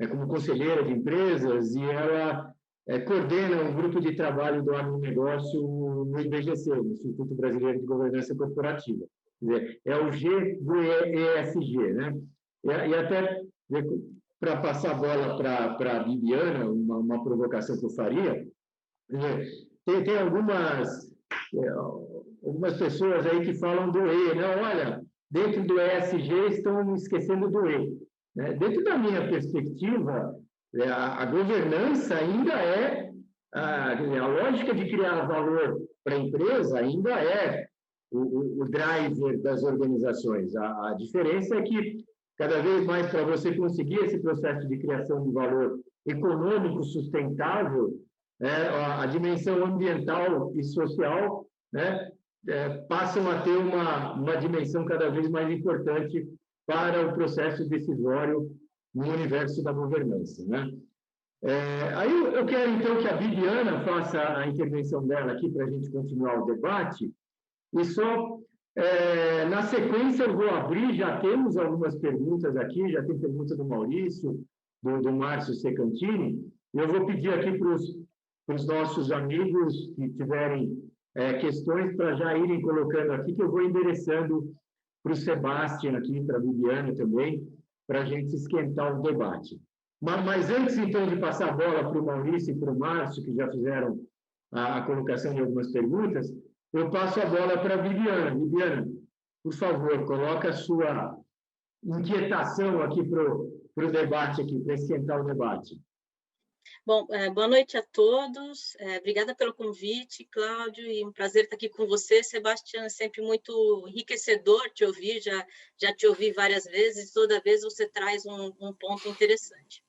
como conselheira de empresas e ela coordena um grupo de trabalho do agronegócio no IBGC, no Instituto Brasileiro de Governança Corporativa. Quer dizer, é o G do ESG, né? E até para passar a bola para a Bibiana, uma provocação que eu faria, tem algumas pessoas aí que falam do E, né? Olha, dentro do ESG estão esquecendo do E. Né? Dentro da minha perspectiva, a governança ainda a lógica de criar valor para a empresa ainda é o driver das organizações. A diferença é que, cada vez mais, para você conseguir esse processo de criação de valor econômico sustentável, a dimensão ambiental e social, né, passam a ter uma dimensão cada vez mais importante para o processo decisório no universo da governança, né? Aí eu quero, então, que a Bibiana faça a intervenção dela aqui para a gente continuar o debate, e só, na sequência, eu vou abrir, já temos algumas perguntas aqui, já tem pergunta do Maurício, do Márcio Secantini, e eu vou pedir aqui para os nossos amigos que tiverem questões para já irem colocando aqui, que eu vou endereçando para o Sebastião aqui, para a Bibiana também, para a gente esquentar o debate. Mas antes, então, de passar a bola para o Maurício e para o Márcio, que já fizeram a colocação de algumas perguntas, eu passo a bola para a Bibiana. Bibiana, por favor, coloca a sua inquietação aqui para o debate, aqui, para esquentar o debate. Bom, boa noite a todos. Obrigada pelo convite, Cláudio, e um prazer estar aqui com você. Sebastião, é sempre muito enriquecedor te ouvir, já te ouvi várias vezes, e toda vez você traz um ponto interessante.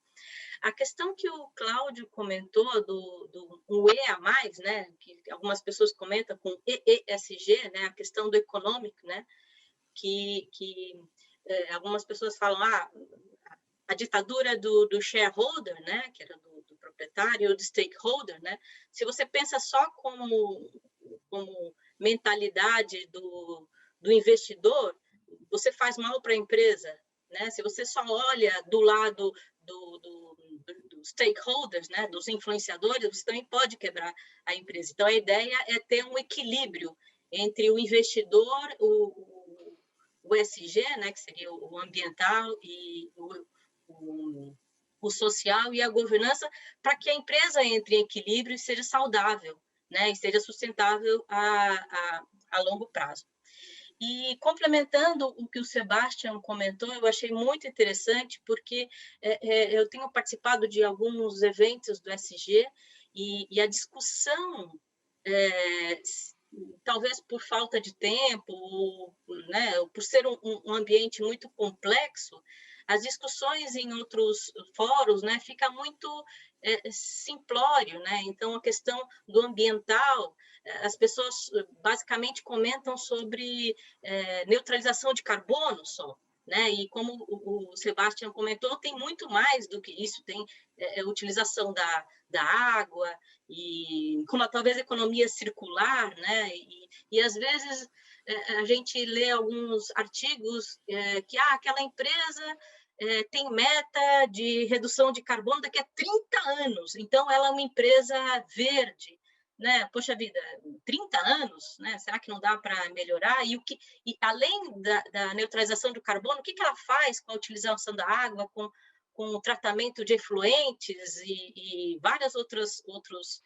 A questão que o Cláudio comentou do E a mais, né, que algumas pessoas comentam com ESG, né, a questão do econômico, né, que algumas pessoas falam, a ditadura do shareholder, né, que era do proprietário, ou do stakeholder, né, se você pensa só como mentalidade do investidor, você faz mal para a empresa, né? Se você só olha do lado dos stakeholders, né, dos influenciadores, você também pode quebrar a empresa. Então, a ideia é ter um equilíbrio entre o investidor, o ESG, né, que seria o ambiental, e o social e a governança, para que a empresa entre em equilíbrio e seja saudável, né, e seja sustentável a longo prazo. E complementando o que o Sebastião comentou, eu achei muito interessante, porque eu tenho participado de alguns eventos do SG e a discussão, talvez por falta de tempo, ou, né, ou por ser um ambiente muito complexo, as discussões em outros fóruns, né, fica muito simplório, né? Então, a questão do ambiental, as pessoas basicamente comentam sobre neutralização de carbono só, né? E como o Sebastião comentou, tem muito mais do que isso, tem utilização da água e como talvez economia circular, né? E às vezes a gente lê alguns artigos que aquela empresa tem meta de redução de carbono daqui a 30 anos, então ela é uma empresa verde, né? Poxa vida, 30 anos, né? Será que não dá para melhorar? E além da neutralização do carbono, o que ela faz com a utilização da água, com o tratamento de efluentes e vários outros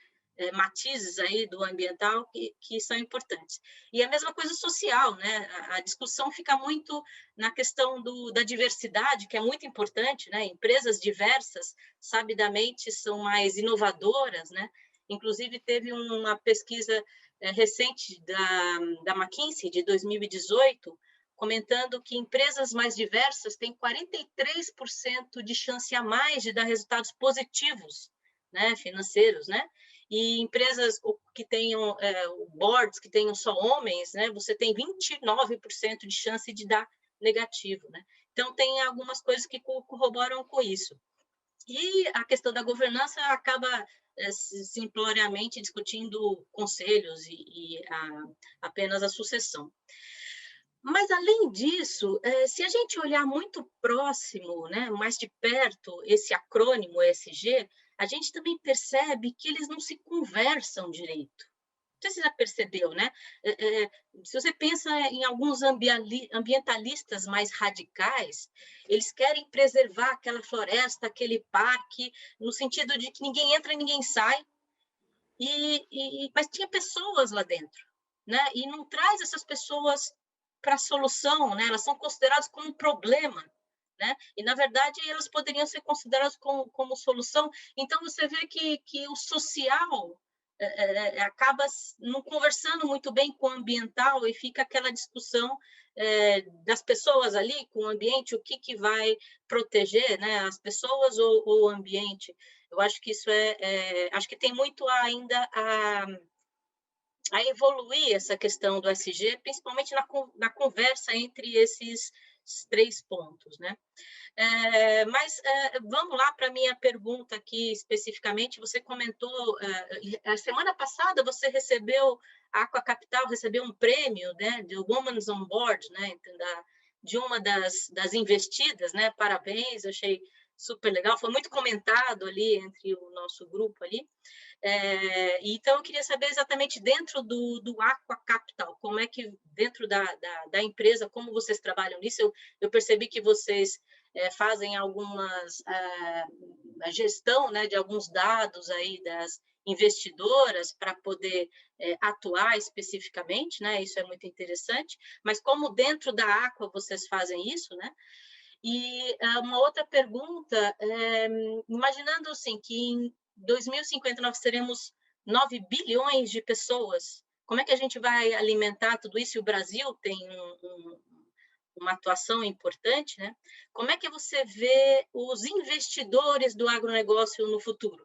matizes aí do ambiental que são importantes. E a mesma coisa social, né? A discussão fica muito na questão da diversidade, que é muito importante, né? Empresas diversas, sabidamente, são mais inovadoras, né? Inclusive, teve uma pesquisa recente da McKinsey, de 2018, comentando que empresas mais diversas têm 43% de chance a mais de dar resultados positivos, né, financeiros, né? E empresas que tenham boards, que tenham só homens, né, você tem 29% de chance de dar negativo, né? Então, tem algumas coisas que corroboram com isso. E a questão da governança acaba simploriamente discutindo conselhos e apenas a sucessão. Mas, além disso, se a gente olhar muito próximo, né, mais de perto, esse acrônimo ESG, a gente também percebe que eles não se conversam direito. Não sei se você já percebeu, né? Se você pensa em alguns ambientalistas mais radicais, eles querem preservar aquela floresta, aquele parque, no sentido de que ninguém entra e ninguém sai, mas tinha pessoas lá dentro, né? E não traz essas pessoas para a solução, né? Elas são consideradas como um problema, né? E, na verdade, elas poderiam ser consideradas como solução. Então, você vê que o social acaba não conversando muito bem com o ambiental e fica aquela discussão das pessoas ali com o ambiente, o que vai proteger, né? As pessoas ou o ambiente. Eu acho que isso acho que tem muito ainda a evoluir essa questão do SG, principalmente na conversa entre esses 3 pontos, né? Mas vamos lá para a minha pergunta aqui especificamente. Você comentou, a semana passada você recebeu, a Aqua Capital recebeu um prêmio, né, do Women's on Board, né, de uma das investidas, né? Parabéns, eu achei super legal, foi muito comentado ali entre o nosso grupo ali. Então, eu queria saber exatamente dentro do Aqua Capital, como é que dentro da empresa, como vocês trabalham nisso. Eu percebi que vocês fazem a gestão, né, de alguns dados aí das investidoras para poder atuar especificamente, né? Isso é muito interessante. Mas como dentro da Aqua vocês fazem isso, né? E uma outra pergunta, imaginando assim, que em 2050 nós teremos 9 bilhões de pessoas, como é que a gente vai alimentar tudo isso? E o Brasil tem uma atuação importante, né? Como é que você vê os investidores do agronegócio no futuro?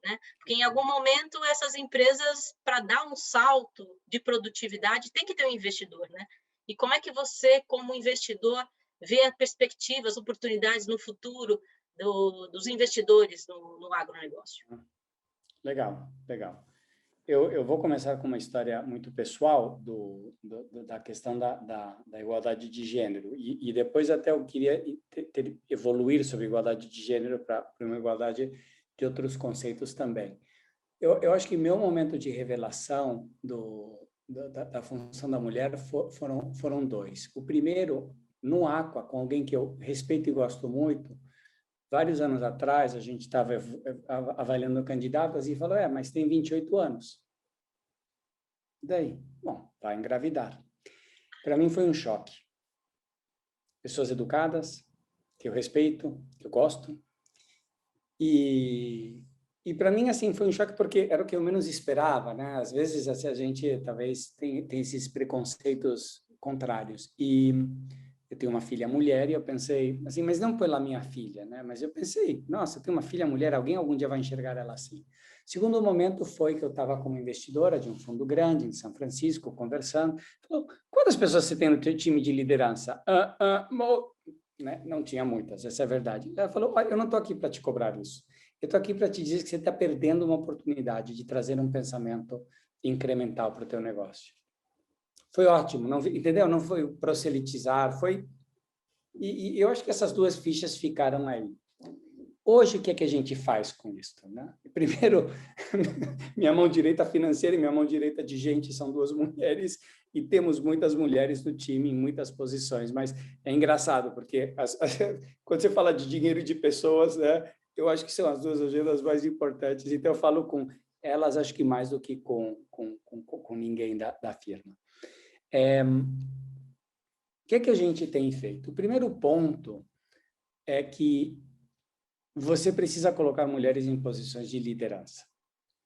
Né? Porque em algum momento essas empresas, para dar um salto de produtividade, tem que ter um investidor, né? E como é que você, como investidor, vê as perspectivas, as oportunidades no futuro dos investidores no agronegócio? Legal, legal. Eu vou começar com uma história muito pessoal da questão da igualdade de gênero e depois até eu queria evoluir sobre igualdade de gênero para uma igualdade de outros conceitos também. Eu acho que meu momento de revelação da função da mulher foram 2. O primeiro, no Aqua, com alguém que eu respeito e gosto muito. Vários anos atrás, a gente estava avaliando candidatas e falou, mas tem 28 anos. Daí, bom, vai engravidar. Para mim foi um choque. Pessoas educadas, que eu respeito, que eu gosto. E para mim, assim, foi um choque porque era o que eu menos esperava, né? Às vezes, assim, a gente talvez tem esses preconceitos contrários. E eu tenho uma filha mulher e eu pensei, assim, mas não pela minha filha, né? Mas eu pensei, nossa, eu tenho uma filha mulher, alguém algum dia vai enxergar ela assim. Segundo momento foi que eu estava como investidora de um fundo grande em São Francisco, conversando. Falou, quantas pessoas você tem no teu time de liderança? Né? Não tinha muitas, essa é a verdade. Ela falou, olha, eu não estou aqui para te cobrar isso. Eu estou aqui para te dizer que você está perdendo uma oportunidade de trazer um pensamento incremental para o teu negócio. Foi ótimo, não, entendeu? Não foi proselitizar, foi... E eu acho que essas duas fichas ficaram aí. Hoje, o que é que a gente faz com isso? Né? Primeiro, minha mão direita financeira e minha mão direita de gente são duas mulheres e temos muitas mulheres no time em muitas posições, mas é engraçado, porque quando você fala de dinheiro e de pessoas, né, eu acho que são as duas agendas mais importantes, então eu falo com elas, acho que mais do que com ninguém da firma. O que é que a gente tem feito? O primeiro ponto é que você precisa colocar mulheres em posições de liderança.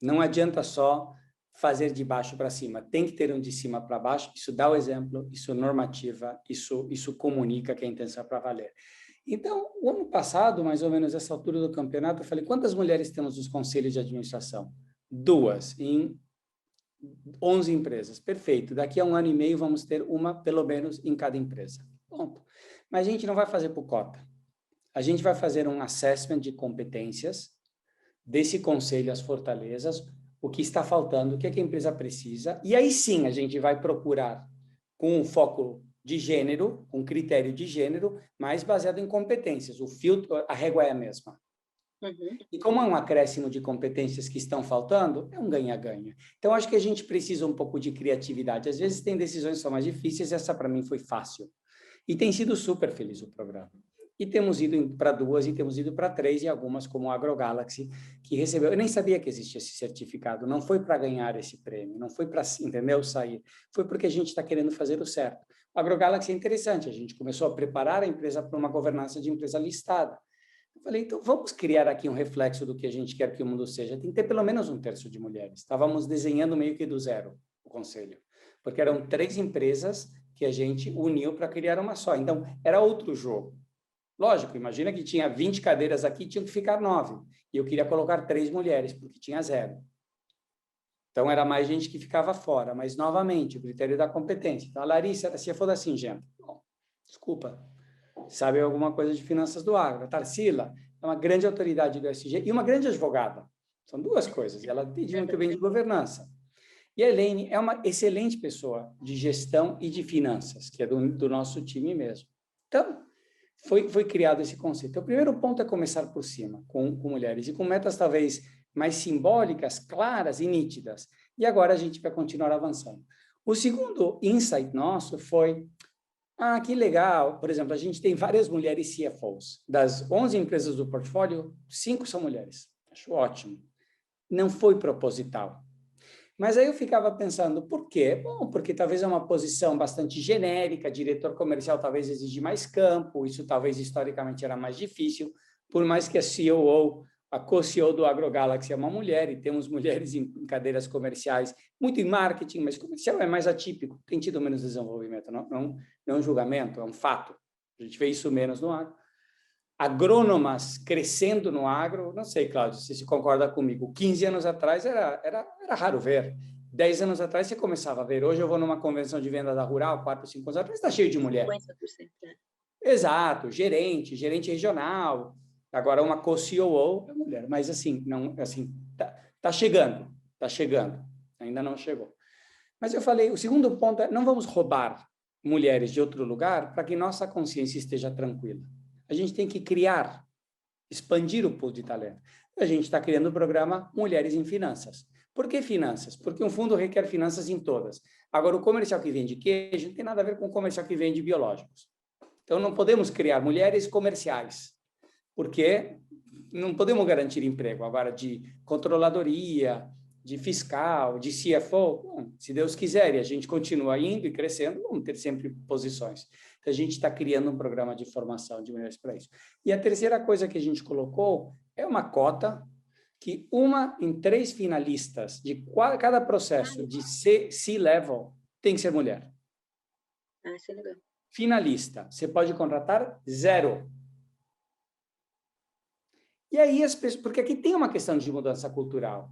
Não adianta só fazer de baixo para cima, tem que ter um de cima para baixo, isso dá o exemplo, isso normativa, isso comunica que a intenção é para valer. Então, o ano passado, mais ou menos essa altura do campeonato, eu falei, quantas mulheres temos nos conselhos de administração? 2, em 11 empresas. Perfeito, daqui a 1 ano e meio vamos ter uma, pelo menos, em cada empresa. Ponto. Mas a gente não vai fazer por cota. A gente vai fazer um assessment de competências desse conselho, as fortalezas, o que está faltando, o que é que a empresa precisa, e aí sim a gente vai procurar com um foco de gênero, com critério de gênero, mas baseado em competências. O filtro, a régua é a mesma. Uhum. E como é um acréscimo de competências que estão faltando, é um ganha-ganha. Então, acho que a gente precisa um pouco de criatividade. Às vezes tem decisões que são mais difíceis, essa para mim foi fácil. E tem sido super feliz o programa. E temos ido para 2 e temos ido para 3 e algumas como a AgroGalaxy, que recebeu. Eu nem sabia que existia esse certificado, não foi para ganhar esse prêmio, não foi para, entendeu, sair. Foi porque a gente está querendo fazer o certo. A AgroGalaxy é interessante, a gente começou a preparar a empresa para uma governança de empresa listada. Eu falei, então vamos criar aqui um reflexo do que a gente quer que o mundo seja. Tem que ter pelo menos 1/3 de mulheres. Estávamos desenhando meio que do zero o conselho, porque eram 3 empresas que a gente uniu para criar uma só. Então, era outro jogo. Lógico, imagina que tinha 20 cadeiras aqui, tinha que ficar 9. E eu queria colocar 3 mulheres, porque tinha 0. Então, era mais gente que ficava fora. Mas, novamente, o critério da competência. Então, a Larissa, se for da Singenta, bom, desculpa, sabe alguma coisa de finanças do agro. A Tarsila é uma grande autoridade do ESG e uma grande advogada. São 2 coisas. E ela entende muito bem de governança. E a Elaine é uma excelente pessoa de gestão e de finanças, que é do nosso time mesmo. Então, foi criado esse conceito. Então, o primeiro ponto é começar por cima, com mulheres, e com metas talvez mais simbólicas, claras e nítidas. E agora a gente vai continuar avançando. O segundo insight nosso foi, que legal, por exemplo, a gente tem várias mulheres CFOs. Das 11 empresas do portfólio, 5 são mulheres. Acho ótimo. Não foi proposital. Mas aí eu ficava pensando, por quê? Bom, porque talvez é uma posição bastante genérica, diretor comercial talvez exige mais campo, isso talvez historicamente era mais difícil, por mais que a COO, a co-CEO do AgroGalaxy é uma mulher, e temos mulheres em cadeiras comerciais, muito em marketing, mas comercial é mais atípico, tem tido menos desenvolvimento, não é um julgamento, é um fato. A gente vê isso menos no agro. Agrônomas crescendo no agro, não sei, Cláudio, se você concorda comigo, 15 anos atrás era raro ver, 10 anos atrás você começava a ver, hoje eu vou numa convenção de venda da Rural, 4, 5 anos atrás, está cheio de mulher. 50%. Exato, gerente regional, agora uma co-COO é mulher, mas assim, não, assim, tá chegando, ainda não chegou. Mas eu falei, o segundo ponto é, não vamos roubar mulheres de outro lugar para que nossa consciência esteja tranquila. A gente tem que criar, expandir o pool de talento. A gente está criando o programa Mulheres em Finanças. Por que finanças? Porque um fundo requer finanças em todas. Agora, o comercial que vende queijo não tem nada a ver com o comercial que vende biológicos. Então, não podemos criar mulheres comerciais, porque não podemos garantir emprego. Agora, de controladoria, de fiscal, de CFO, bom, se Deus quiser, e a gente continua indo e crescendo, vamos ter sempre posições. Então, a gente está criando um programa de formação de mulheres para isso. E a terceira coisa que a gente colocou é uma cota que 1 em 3 finalistas de cada processo de C-level tem que ser mulher. Isso é legal. Finalista, você pode contratar 0. E aí as pessoas, porque aqui tem uma questão de mudança cultural.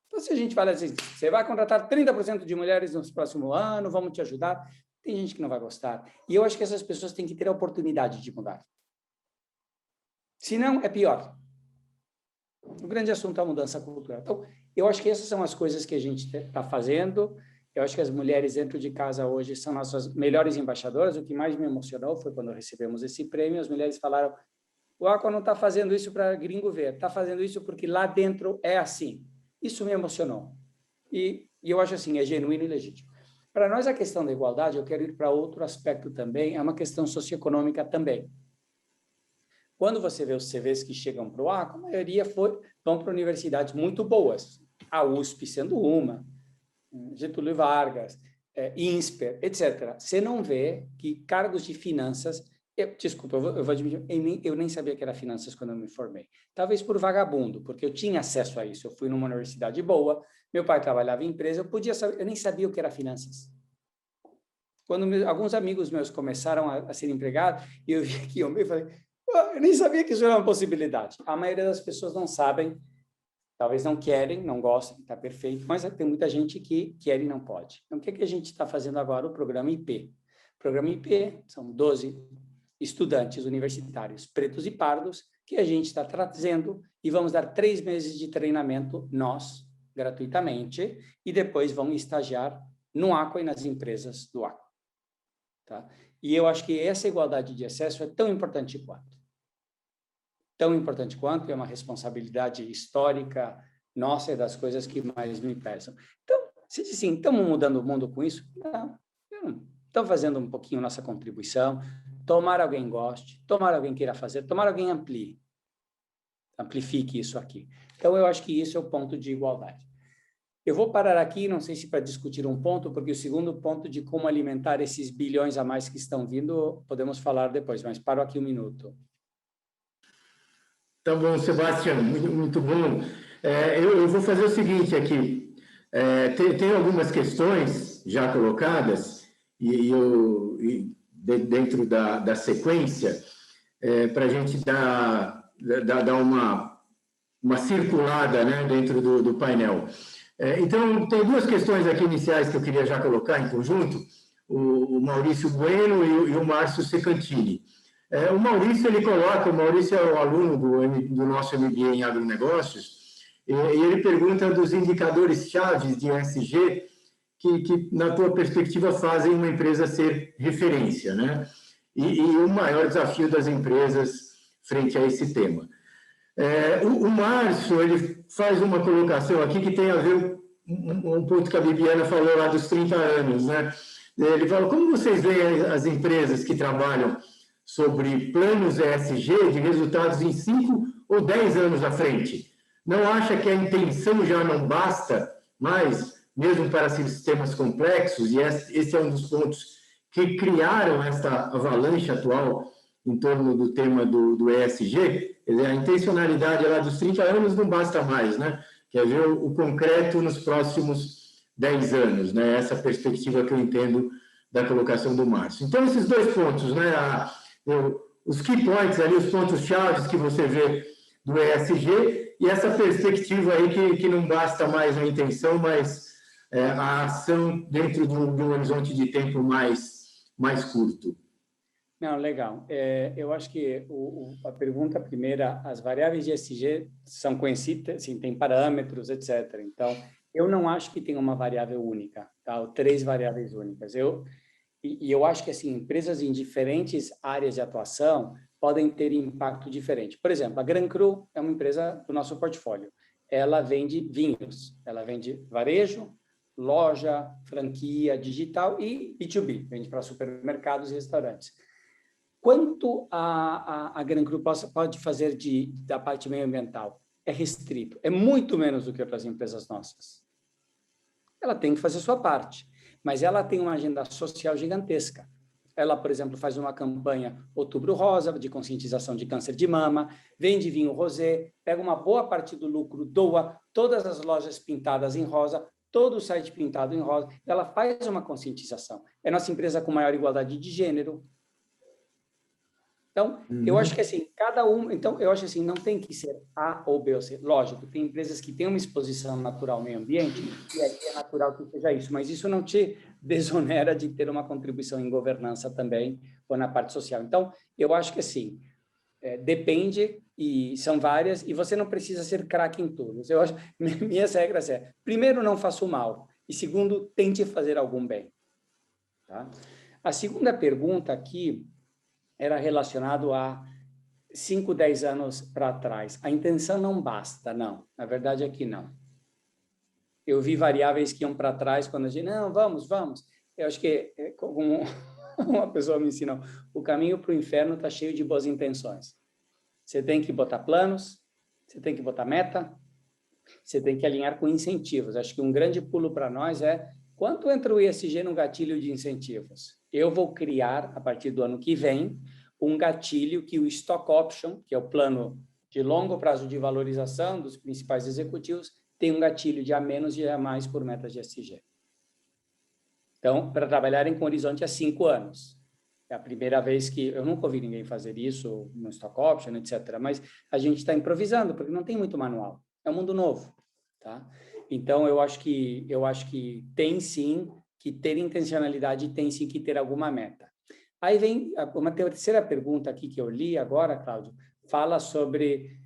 Então, se a gente fala assim, você vai contratar 30% de mulheres no próximo ano, vamos te ajudar, tem gente que não vai gostar. E eu acho que essas pessoas têm que ter a oportunidade de mudar. Senão, é pior. O grande assunto é a mudança cultural. Então, eu acho que essas são as coisas que a gente está fazendo. Eu acho que as mulheres dentro de casa hoje são nossas melhores embaixadoras. O que mais me emocionou foi quando recebemos esse prêmio. As mulheres falaram, o Aqua não está fazendo isso para gringo ver, está fazendo isso porque lá dentro é assim. Isso me emocionou. E eu acho assim, é genuíno e legítimo. Para nós, a questão da igualdade, eu quero ir para outro aspecto também, é uma questão socioeconômica também. Quando você vê os CVs que chegam para o Aqua, a maioria vão para universidades muito boas, a USP sendo uma, Getúlio Vargas, INSPER, etc. Você não vê que cargos de finanças... Desculpa, eu vou admitir, eu nem sabia que era finanças quando eu me formei. Talvez por vagabundo, porque eu tinha acesso a isso. Eu fui numa universidade boa, meu pai trabalhava em empresa, eu podia saber, eu nem sabia o que era finanças. Quando alguns amigos meus começaram a ser empregados, e eu vi aqui, eu falei, eu nem sabia que isso era uma possibilidade. A maioria das pessoas não sabem, talvez não querem, não gostem, está perfeito, mas tem muita gente que quer e não pode. Então, o que a gente está fazendo agora? O programa IP. O programa IP são 12 estudantes universitários pretos e pardos que a gente está trazendo e vamos dar 3 meses de treinamento, nós, gratuitamente, e depois vão estagiar no Aqua e nas empresas do Aqua. Tá? E eu acho que essa igualdade de acesso é tão importante quanto. Tão importante quanto, é uma responsabilidade histórica nossa e das coisas que mais me pesam. Então, você diz assim, estamos mudando o mundo com isso? Não. Estamos fazendo um pouquinho nossa contribuição. Tomara alguém goste, tomara alguém queira fazer, tomara alguém amplifique isso aqui. Então, eu acho que isso é o ponto de igualdade. Eu vou parar aqui, não sei se para discutir um ponto, porque o segundo ponto de como alimentar esses bilhões a mais que estão vindo, podemos falar depois, mas paro aqui 1 minuto. Tá bom, Sebastião, muito bom. Eu vou fazer o seguinte aqui. Tem algumas questões já colocadas, dentro da sequência, para a gente dar uma circulada, né, dentro do painel. Então, tem 2 questões aqui iniciais que eu queria já colocar em conjunto, o Maurício Bueno e o Márcio Secantini. O Maurício é o aluno do nosso MBA em agronegócios, e ele pergunta dos indicadores-chave de ESG que, na tua perspectiva, fazem uma empresa ser referência, né? E o maior desafio das empresas frente a esse tema. O Márcio, ele faz uma colocação aqui que tem a ver um ponto que a Bibiana falou lá dos 30 anos, né? Ele fala, como vocês veem as empresas que trabalham sobre planos ESG de resultados em 5 ou 10 anos à frente? Não acha que a intenção já não basta mais, mesmo para sistemas complexos? E esse é um dos pontos que criaram essa avalanche atual em torno do tema do ESG. Quer dizer, a intencionalidade lá dos 30 anos não basta mais, né? Quer ver o concreto nos próximos 10 anos, né? Essa perspectiva que eu entendo da colocação do Márcio. Então, esses 2 pontos, né? Os key points ali, os pontos-chave que você vê do ESG, e essa perspectiva aí que não basta mais a intenção, mas a ação dentro de um horizonte de tempo mais curto. Não, legal. Eu acho que a pergunta primeira, as variáveis de ESG são conhecidas, assim, tem parâmetros, etc. Então, eu não acho que tem uma variável única, tá? Ou 3 variáveis únicas. Eu acho que, assim, empresas em diferentes áreas de atuação podem ter impacto diferente. Por exemplo, a Gran Cru é uma empresa do nosso portfólio. Ela vende vinhos, ela vende varejo, loja, franquia, digital e B2B, vende para supermercados e restaurantes. Quanto a Gran Cru pode fazer da parte meio ambiental? É restrito, é muito menos do que outras empresas nossas. ela tem que fazer a sua parte, mas ela tem uma agenda social gigantesca. Ela, por exemplo, faz uma campanha Outubro Rosa, de conscientização de câncer de mama, vende vinho rosé, pega uma boa parte do lucro, doa todas as lojas pintadas em rosa, todo o site pintado em rosa, ela faz uma conscientização. É nossa empresa com maior igualdade de gênero. Então, eu acho que assim, então eu acho assim, não tem que ser A ou B ou C. Lógico, tem empresas que têm uma exposição natural ao meio ambiente, e aí é natural que seja isso, mas isso não te desonera de ter uma contribuição em governança também, ou na parte social. Então, eu acho que assim, depende, e são várias, e você não precisa ser craque em todas. Eu acho, minhas regras primeiro, não faça o mal, e segundo, tente fazer algum bem. Tá? A segunda pergunta aqui era relacionado a 5, 10 anos para trás. A intenção não basta, não. Na verdade é que não. Eu vi variáveis que iam para trás quando a gente, não, vamos. Eu acho que, como uma pessoa me ensinou, o caminho para o inferno está cheio de boas intenções. Você tem que botar planos, você tem que botar meta, você tem que alinhar com incentivos. Acho que um grande pulo para nós é quanto entra o ESG no gatilho de incentivos? Eu vou criar, a partir do ano que vem, um gatilho que o Stock Option, que é o plano de longo prazo de valorização dos principais executivos, tem um gatilho de A- e A+ por metas de ESG. Então, para trabalharem com horizonte a 5 anos. É a primeira vez que... Eu nunca ouvi ninguém fazer isso no Stock Option, etc. Mas a gente está improvisando, porque não tem muito manual. É um mundo novo. Tá? Então, eu acho que tem sim que ter intencionalidade, tem sim que ter alguma meta. Aí vem uma terceira pergunta aqui que eu li agora, Cláudio, fala sobre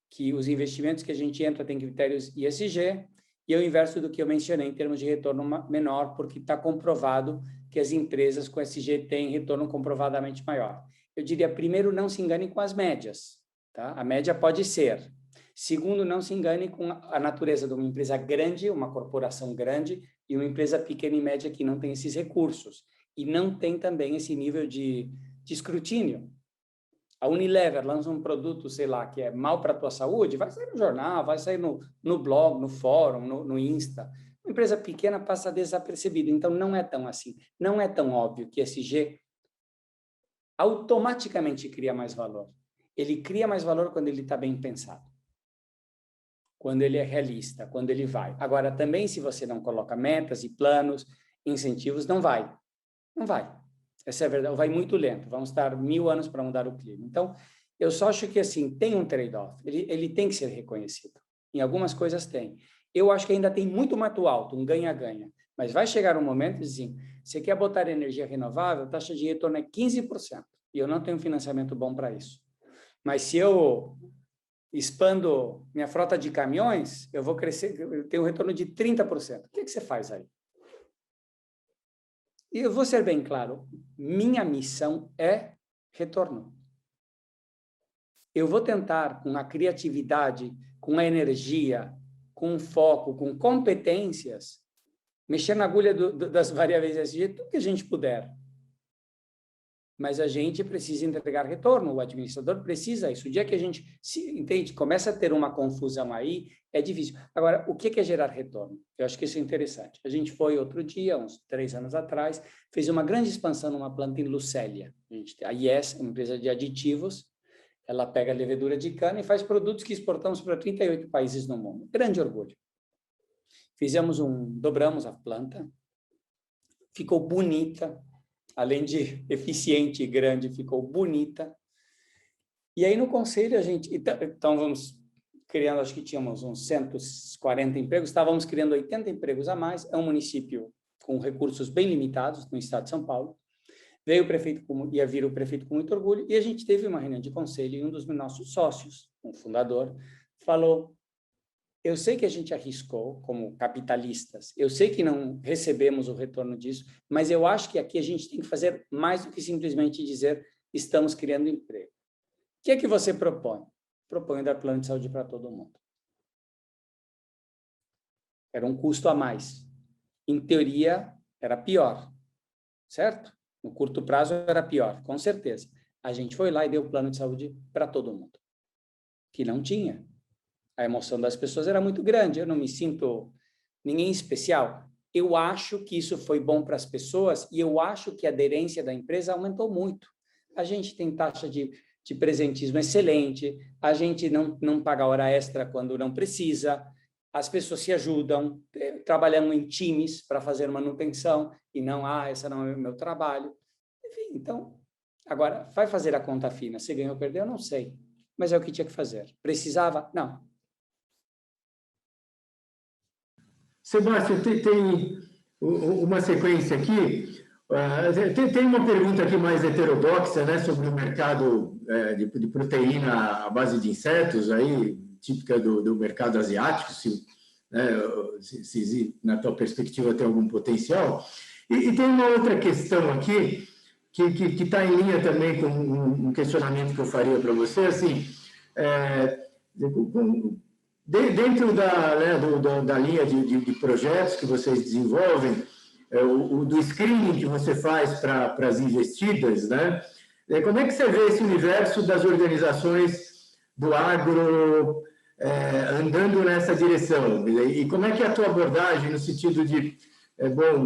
que os investimentos que a gente entra têm critérios ESG, e é o inverso do que eu mencionei em termos de retorno menor, porque está comprovado que as empresas com ESG têm retorno comprovadamente maior. Eu diria, primeiro, não se engane com as médias. Tá? A média pode ser. Segundo, não se engane com a natureza de uma empresa grande, uma corporação grande, e uma empresa pequena e média que não tem esses recursos. E não tem também esse nível de escrutínio. A Unilever lança um produto, sei lá, que é mal para a tua saúde, vai sair no jornal, vai sair no blog, no fórum, no Insta. Uma empresa pequena passa desapercebida, então não é tão assim. Não é tão óbvio que ESG automaticamente cria mais valor. Ele cria mais valor quando ele está bem pensado, quando ele é realista, quando ele vai. Agora, também, se você não coloca metas e planos, incentivos, não vai. Não vai. Essa é a verdade. Vai muito lento. Vamos estar 1000 anos para mudar o clima. Então, eu só acho que, assim, tem um trade-off. Ele tem que ser reconhecido. Em algumas coisas tem. Eu acho que ainda tem muito muito alto, um ganha-ganha. Mas vai chegar um momento, assim, você quer botar energia renovável, a taxa de retorno é 15%. E eu não tenho financiamento bom para isso. Mas se eu expando minha frota de caminhões, eu vou crescer, eu tenho um retorno de 30%. O que você faz aí? E eu vou ser bem claro, minha missão é retorno. Eu vou tentar, com a criatividade, com a energia, com foco, com competências, mexer na agulha das variáveis ESG, tudo que a gente puder. Mas a gente precisa entregar retorno, o administrador precisa isso. O dia que a gente entende, começa a ter uma confusão aí, é difícil. Agora, o que é gerar retorno? Eu acho que isso é interessante. A gente foi outro dia, uns 3 anos atrás, fez uma grande expansão numa planta em Lucélia. A IES, uma empresa de aditivos, ela pega a levedura de cana e faz produtos que exportamos para 38 países no mundo. Grande orgulho. Dobramos a planta, ficou bonita, além de eficiente e grande, ficou bonita. E aí, no conselho, a gente... Então, vamos criando, acho que tínhamos uns 140 empregos, estávamos criando 80 empregos a mais. É um município com recursos bem limitados no estado de São Paulo. Veio o prefeito, ia vir o prefeito com muito orgulho, e a gente teve uma reunião de conselho, e um dos nossos sócios, um fundador, falou: eu sei que a gente arriscou como capitalistas, eu sei que não recebemos o retorno disso, mas eu acho que aqui a gente tem que fazer mais do que simplesmente dizer estamos criando emprego. O que é que você propõe? Proponho dar plano de saúde para todo mundo. Era um custo a mais. Em teoria, era pior, certo? No curto prazo era pior, com certeza. A gente foi lá e deu plano de saúde para todo mundo, que não tinha. A emoção das pessoas era muito grande. Eu não me sinto ninguém especial. eu acho que isso foi bom para as pessoas e eu acho que a aderência da empresa aumentou muito. A gente tem taxa de presentismo excelente, a gente não paga hora extra quando não precisa, as pessoas se ajudam, trabalhando em times para fazer manutenção e não, essa não é o meu trabalho. Enfim, então, agora, vai fazer a conta fina. Se ganhou ou perdeu, eu não sei. Mas é o que tinha que fazer. Precisava? Não. Sebastião, tem uma sequência aqui. Tem uma pergunta aqui mais heterodoxa, né, sobre o mercado de proteína à base de insetos, aí, típica do mercado asiático, se na tua perspectiva tem algum potencial. E tem uma outra questão aqui, que está em linha também com um questionamento que eu faria para você, assim, dentro da linha de projetos que vocês desenvolvem, do screening que você faz para as investidas, né? Como é que você vê esse universo das organizações do agro andando nessa direção? E como é que é a tua abordagem no sentido de,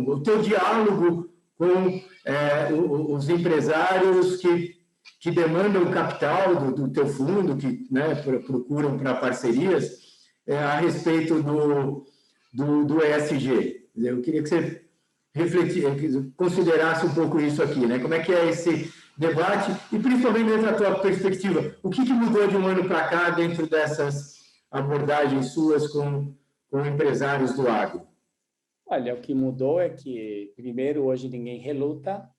o teu diálogo com os empresários que demandam capital do teu fundo, que, né, procuram para parcerias, a respeito do ESG? Eu queria que você considerasse um pouco isso aqui, né? Como é que é esse debate e, principalmente, dentro da tua perspectiva, o que mudou de um ano para cá dentro dessas abordagens suas com empresários do agro? Olha, o que mudou é que, primeiro, hoje ninguém reluta,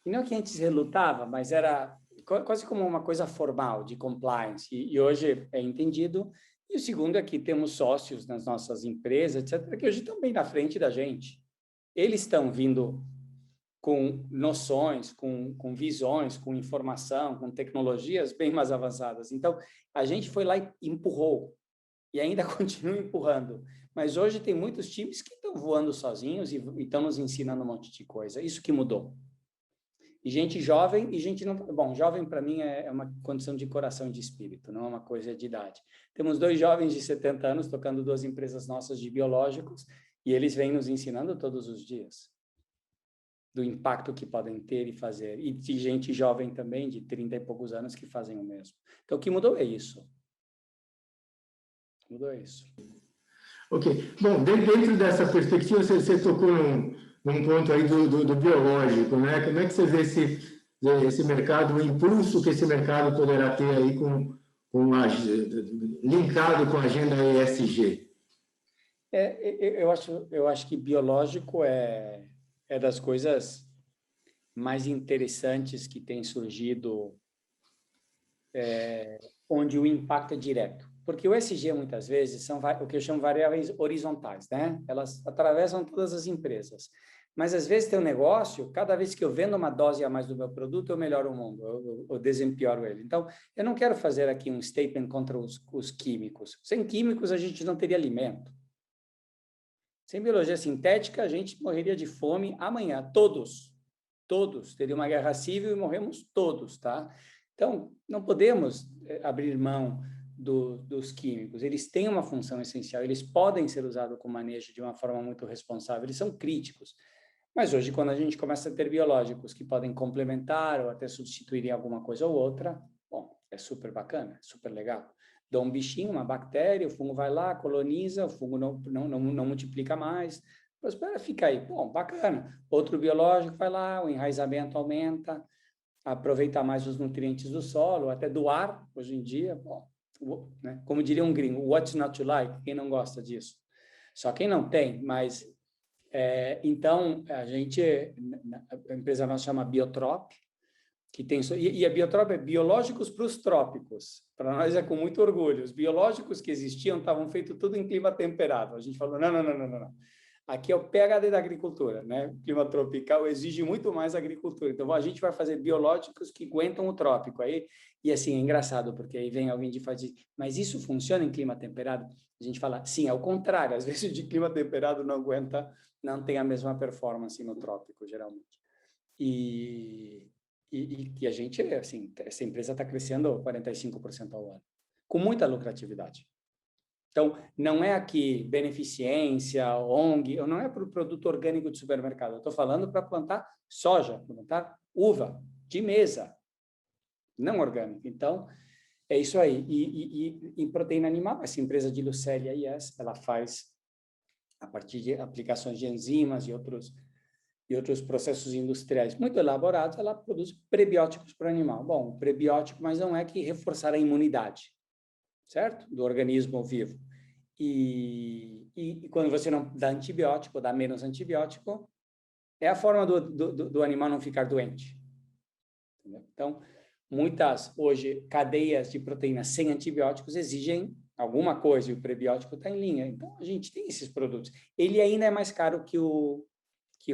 e não que antes relutava, mas era quase como uma coisa formal de compliance, e hoje é entendido. E o segundo é que temos sócios nas nossas empresas, etc., que hoje estão bem na frente da gente. Eles estão vindo com noções, com visões, com informação, com tecnologias bem mais avançadas. Então, a gente foi lá e empurrou, e ainda continua empurrando. Mas hoje tem muitos times que estão voando sozinhos e estão nos ensinando um monte de coisa. Isso que mudou. E gente jovem, e gente não... Bom, jovem para mim é uma condição de coração e de espírito, não é uma coisa de idade. Temos 2 jovens de 70 anos tocando 2 empresas nossas de biológicos, e eles vêm nos ensinando todos os dias do impacto que podem ter e fazer. E de gente jovem também, de 30 e poucos anos, que fazem o mesmo. Então, o que mudou é isso. Mudou isso. Ok. Bom, dentro dessa perspectiva, você tocou num ponto aí do biológico, né? Como é que você vê esse mercado, o impulso que esse mercado poderá ter aí linkado com a agenda ESG? Eu acho que biológico é das coisas mais interessantes que tem surgido, onde o impacto é direto. Porque o ESG, muitas vezes, são o que eu chamo variáveis horizontais, né? Elas atravessam todas as empresas. Mas, às vezes, tem um negócio, cada vez que eu vendo uma dose a mais do meu produto, eu melhoro o mundo, eu desempioro ele. Então, eu não quero fazer aqui um statement contra os químicos. Sem químicos, a gente não teria alimento. Sem biologia sintética, a gente morreria de fome amanhã. Todos teriam uma guerra civil e morremos todos, tá? Então, não podemos abrir mão dos químicos. Eles têm uma função essencial, eles podem ser usados com manejo de uma forma muito responsável, eles são críticos. Mas hoje, quando a gente começa a ter biológicos que podem complementar ou até substituir alguma coisa ou outra, bom, é super bacana, é super legal. Dá um bichinho, uma bactéria, o fungo vai lá, coloniza, o fungo não multiplica mais, prospera, fica aí. Bom, bacana. Outro biológico vai lá, o enraizamento aumenta, aproveitar mais os nutrientes do solo, até do ar, hoje em dia, bom, né? Como diria um gringo, what's not to like? Quem não gosta disso? Só quem não tem, mas... então, a empresa nossa chama Biotrop, que tem, e a Biotrop é biológicos para os trópicos. Para nós é com muito orgulho. Os biológicos que existiam estavam feitos tudo em clima temperado. A gente falou, não. Aqui é o PhD da agricultura, né? O clima tropical exige muito mais agricultura. Então, a gente vai fazer biológicos que aguentam o trópico. Aí, e assim, é engraçado, porque aí vem alguém de fazer, mas isso funciona em clima temperado? A gente fala, sim, é o contrário. Às vezes, de clima temperado não aguenta, não tem a mesma performance no trópico, geralmente. E a gente, assim, essa empresa está crescendo 45% ao ano, com muita lucratividade. Então, não é aqui beneficência, ONG, não é para o produto orgânico de supermercado. Eu estou falando para plantar soja, plantar uva de mesa, não orgânica. Então, é isso aí. E proteína animal, essa empresa de Lucélia IS, ela faz, a partir de aplicações de enzimas e outros processos industriais muito elaborados, ela produz prebióticos para o animal. Bom, prebiótico, mas não é que reforçar a imunidade, certo? Do organismo vivo. E quando você não dá antibiótico, dá menos antibiótico, é a forma do animal não ficar doente. Entendeu? Então, muitas, hoje, cadeias de proteínas sem antibióticos exigem alguma coisa, e o prebiótico está em linha. Então, a gente tem esses produtos. Ele ainda é mais caro que o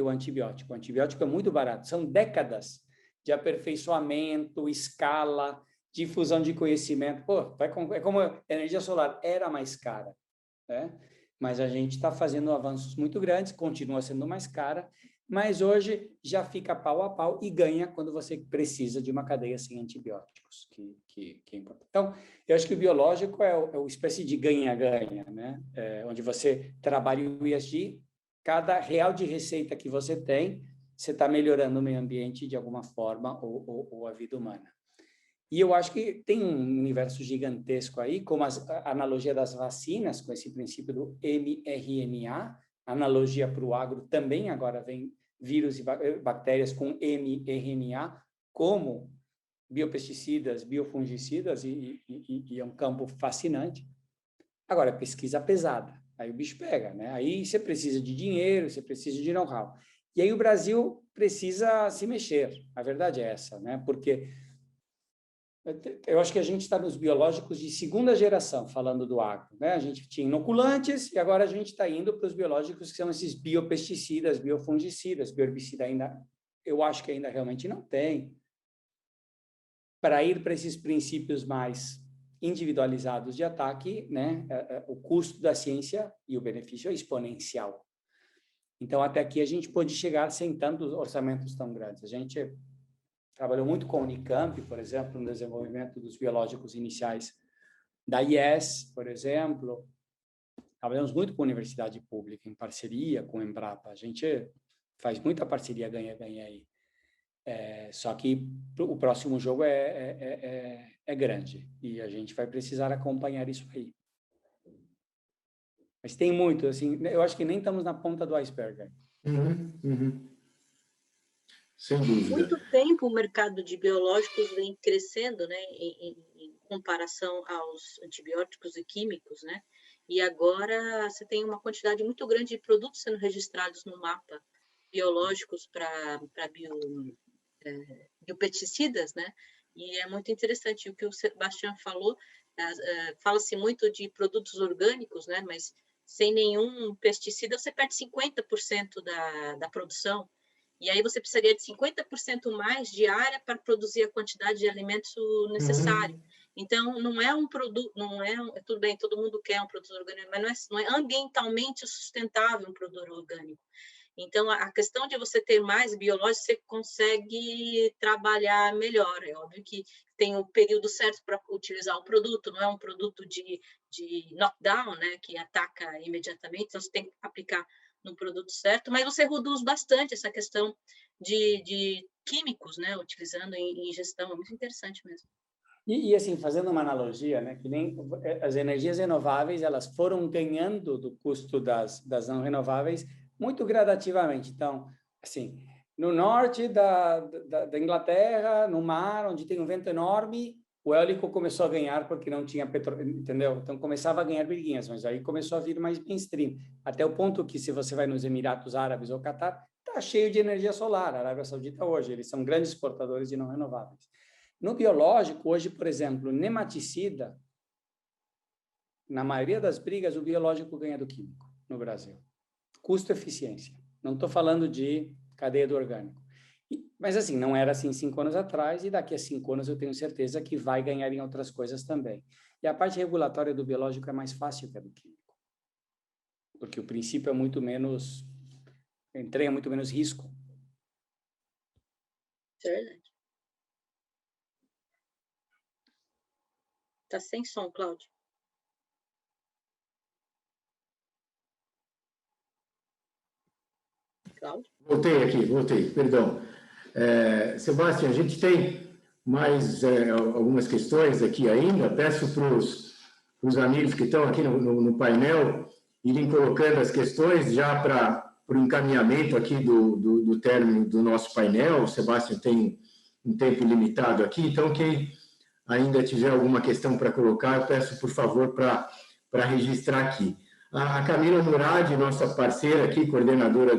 antibiótico. O antibiótico é muito barato. São décadas de aperfeiçoamento, escala, difusão de conhecimento. Pô, é como a energia solar era mais cara, né? Mas a gente está fazendo avanços muito grandes, continua sendo mais cara, mas hoje já fica pau a pau e ganha quando você precisa de uma cadeia sem antibióticos, que é importante. Então, eu acho que o biológico é uma espécie de ganha-ganha, né? Onde você trabalha o ESG, cada real de receita que você tem, você está melhorando o meio ambiente de alguma forma ou a vida humana. E eu acho que tem um universo gigantesco aí, como a analogia das vacinas, com esse princípio do mRNA, analogia para o agro também agora vem vírus e bactérias com mRNA, como biopesticidas, biofungicidas, e é um campo fascinante. Agora, pesquisa pesada, aí o bicho pega, né? Aí você precisa de dinheiro, você precisa de know-how. E aí o Brasil precisa se mexer, a verdade é essa, né? Porque eu acho que a gente está nos biológicos de segunda geração, falando do agro, né? A gente tinha inoculantes e agora a gente está indo para os biológicos que são esses biopesticidas, biofungicidas, bioherbicida ainda, eu acho que ainda realmente não tem. Para ir para esses princípios mais individualizados de ataque, né? O custo da ciência e o benefício é exponencial. Então, até aqui a gente pode chegar sem tantos orçamentos tão grandes. A gente trabalhou muito com a Unicamp, por exemplo, no desenvolvimento dos biológicos iniciais da IES, por exemplo. Trabalhamos muito com a universidade pública, em parceria com a Embrapa. A gente faz muita parceria ganha-ganha aí. Só que o próximo jogo é grande e a gente vai precisar acompanhar isso aí. Mas tem muito, assim, eu acho que nem estamos na ponta do iceberg. Sem dúvida. Muito tempo o mercado de biológicos vem crescendo, né, em comparação aos antibióticos e químicos, né? E agora você tem uma quantidade muito grande de produtos sendo registrados no mapa biológicos para biopesticidas, né? E é muito interessante o que o Sebastião falou. Fala-se muito de produtos orgânicos, né? Mas sem nenhum pesticida você perde 50% da produção. E aí você precisaria de 50% mais de área para produzir a quantidade de alimentos necessário. Então, não é um produto, tudo bem, todo mundo quer um produto orgânico, mas não é ambientalmente sustentável um produto orgânico. Então, a questão de você ter mais biológico, você consegue trabalhar melhor. É óbvio que tem o período certo para utilizar o produto, não é um produto de knockdown, né, que ataca imediatamente, então você tem que aplicar no produto certo, mas você reduz bastante essa questão de químicos, né, utilizando em gestão, é muito interessante mesmo. E assim, fazendo uma analogia, né, que nem as energias renováveis, elas foram ganhando do custo das não renováveis muito gradativamente. Então, assim, no norte da Inglaterra, no mar, onde tem um vento enorme, o eólico começou a ganhar porque não tinha petróleo, entendeu? Então, começava a ganhar briguinhas, mas aí começou a vir mais mainstream. Até o ponto que, se você vai nos Emirados Árabes ou Catar, está cheio de energia solar. A Arábia Saudita hoje, eles são grandes exportadores de não renováveis. No biológico, hoje, por exemplo, nematicida, na maioria das brigas, o biológico ganha do químico no Brasil. Custo-eficiência. Não estou falando de cadeia do orgânico. Mas, assim, não era assim 5 anos atrás, e daqui a 5 anos eu tenho certeza que vai ganhar em outras coisas também. E a parte regulatória do biológico é mais fácil que a do químico. Porque o princípio é muito menos... entrega muito menos risco. Verdade. Está sem som, Cláudio. Cláudio? Voltei, perdão. Sebastião, a gente tem mais algumas questões aqui ainda. Peço para os amigos que estão aqui no painel irem colocando as questões já para o encaminhamento aqui do término do nosso painel. O Sebastião tem um tempo limitado aqui, então quem ainda tiver alguma questão para colocar, eu peço, por favor, para registrar aqui. A Camila Murad, nossa parceira aqui, coordenadora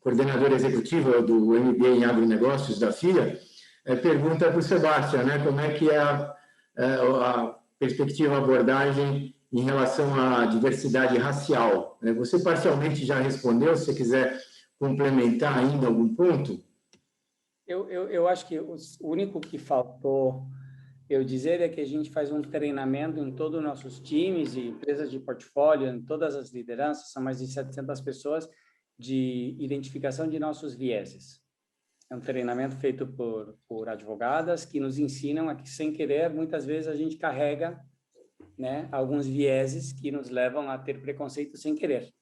coordenadora executiva do MBA em Agronegócios da FIA, pergunta para o Sebastião, né, como é que é a perspectiva, a abordagem em relação à diversidade racial. Você parcialmente já respondeu, se você quiser complementar ainda algum ponto? Eu acho que o único que faltou eu dizer é que a gente faz um treinamento em todos os nossos times e empresas de portfólio, em todas as lideranças, são mais de 700 pessoas, de identificação de nossos vieses. É um treinamento feito por advogadas que nos ensinam a que, sem querer, muitas vezes a gente carrega, né, alguns vieses que nos levam a ter preconceito sem querer.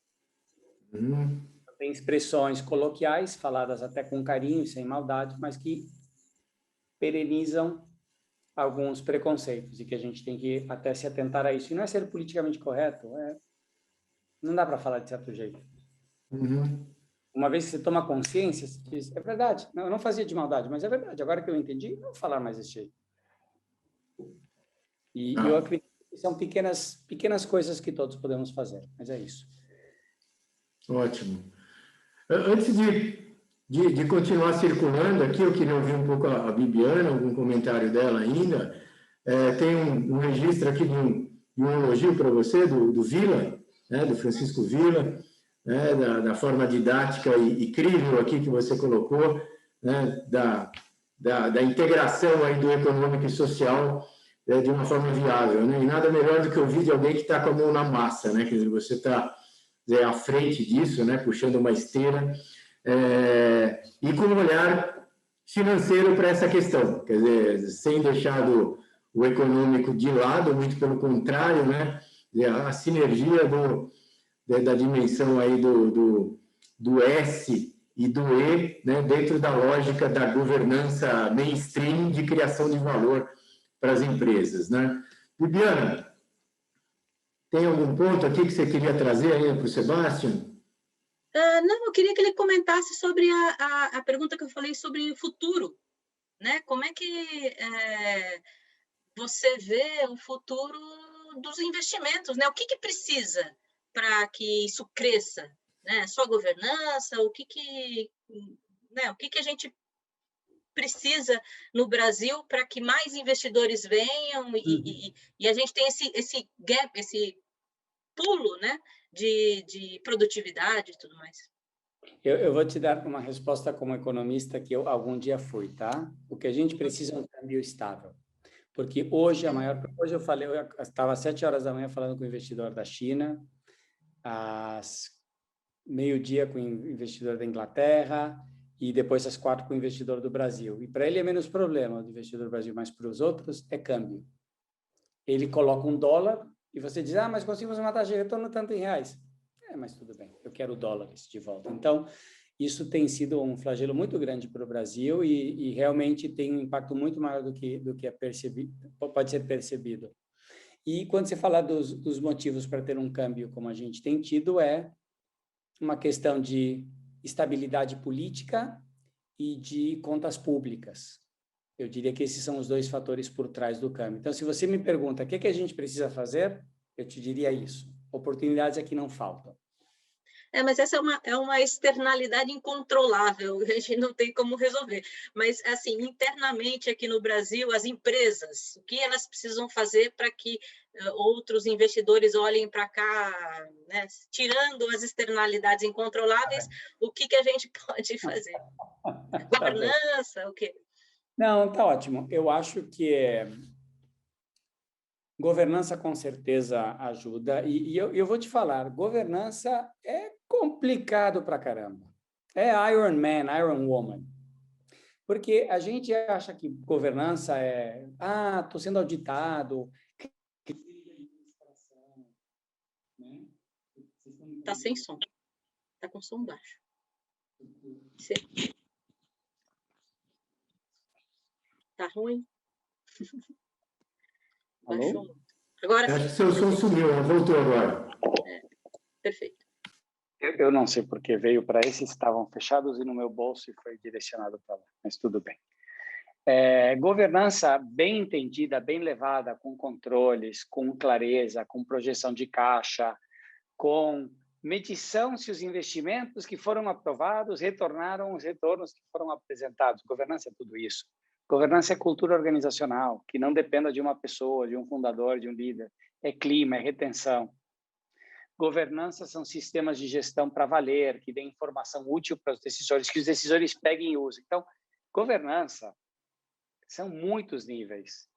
Tem expressões coloquiais, faladas até com carinho, sem maldade, mas que perenizam alguns preconceitos e que a gente tem que até se atentar a isso. E não é ser politicamente correto, não dá para falar de certo jeito. Uma vez que você toma consciência, você diz, é verdade, eu não fazia de maldade, mas é verdade, agora que eu entendi, não vou falar mais desse jeito. E eu acredito que são pequenas coisas que todos podemos fazer, mas é isso. Ótimo. Antes de continuar circulando aqui, eu queria ouvir um pouco a Bibiana, algum comentário dela ainda. Tem um registro aqui de um elogio para você, do Vila, né, do Francisco Vila, né, da forma didática e crível aqui que você colocou, né, da integração aí do econômico e social de uma forma viável, né? E nada melhor do que ouvir de alguém que está com a mão na massa, né? Quer dizer, você está à frente disso, né, puxando uma esteira, e com um olhar financeiro para essa questão, quer dizer, sem deixar o econômico de lado, muito pelo contrário, né, a sinergia da dimensão aí do S e do E, né, dentro da lógica da governança mainstream de criação de valor para as empresas, né? Bibiana, tem algum ponto aqui que você queria trazer ainda para o Sebastião? Não, eu queria que ele comentasse sobre a pergunta que eu falei sobre o futuro, né? Como é que você vê o futuro dos investimentos, né? O que precisa para que isso cresça, né? Só governança, o que a gente precisa no Brasil para que mais investidores venham e a gente tem esse gap, esse pulo, né, de produtividade e tudo mais. Eu vou te dar uma resposta como economista que eu algum dia fui, tá? O que a gente precisa é um câmbio estável. Porque hoje hoje eu estava às 7 horas da manhã falando com o investidor da China, às meio-dia com o investidor da Inglaterra e depois às 4 com o investidor do Brasil. E para ele é menos problema, o investidor do Brasil, mas para os outros é câmbio. Ele coloca $1 e você diz, mas conseguimos uma taxa de retorno tanto em reais. Mas tudo bem, eu quero dólares de volta. Então, isso tem sido um flagelo muito grande para o Brasil e realmente tem um impacto muito maior do que é percebido, pode ser percebido. E quando você fala dos motivos para ter um câmbio como a gente tem tido, é uma questão de estabilidade política e de contas públicas. Eu diria que esses são os dois fatores por trás do câmbio. Então, se você me pergunta o que a gente precisa fazer, eu te diria isso. Oportunidades aqui não faltam. Mas essa é uma externalidade incontrolável, a gente não tem como resolver. Mas, assim, internamente aqui no Brasil, as empresas, o que elas precisam fazer para que outros investidores olhem para cá, né? Tirando as externalidades incontroláveis, o que a gente pode fazer? Governança, o quê? Não, tá ótimo. Eu acho que governança com certeza ajuda. E eu vou te falar, governança é complicado pra caramba. É Iron Man, Iron Woman. Porque a gente acha que governança é, tô sendo auditado. Tá sem som. Está com som baixo. Está ruim? Baixou muito. Agora Acho sim. que seu som sumiu, voltou agora. Perfeito. Eu não sei porque veio para esses, estavam fechados e no meu bolso e foi direcionado para lá, mas tudo bem. Governança bem entendida, bem levada, com controles, com clareza, com projeção de caixa, com medição se os investimentos que foram aprovados retornaram os retornos que foram apresentados. Governança é tudo isso. Governança é cultura organizacional, que não dependa de uma pessoa, de um fundador, de um líder. É clima, é retenção. Governança são sistemas de gestão para valer, que dêem informação útil para os decisores, que os decisores peguem e usem. Então, governança são muitos níveis.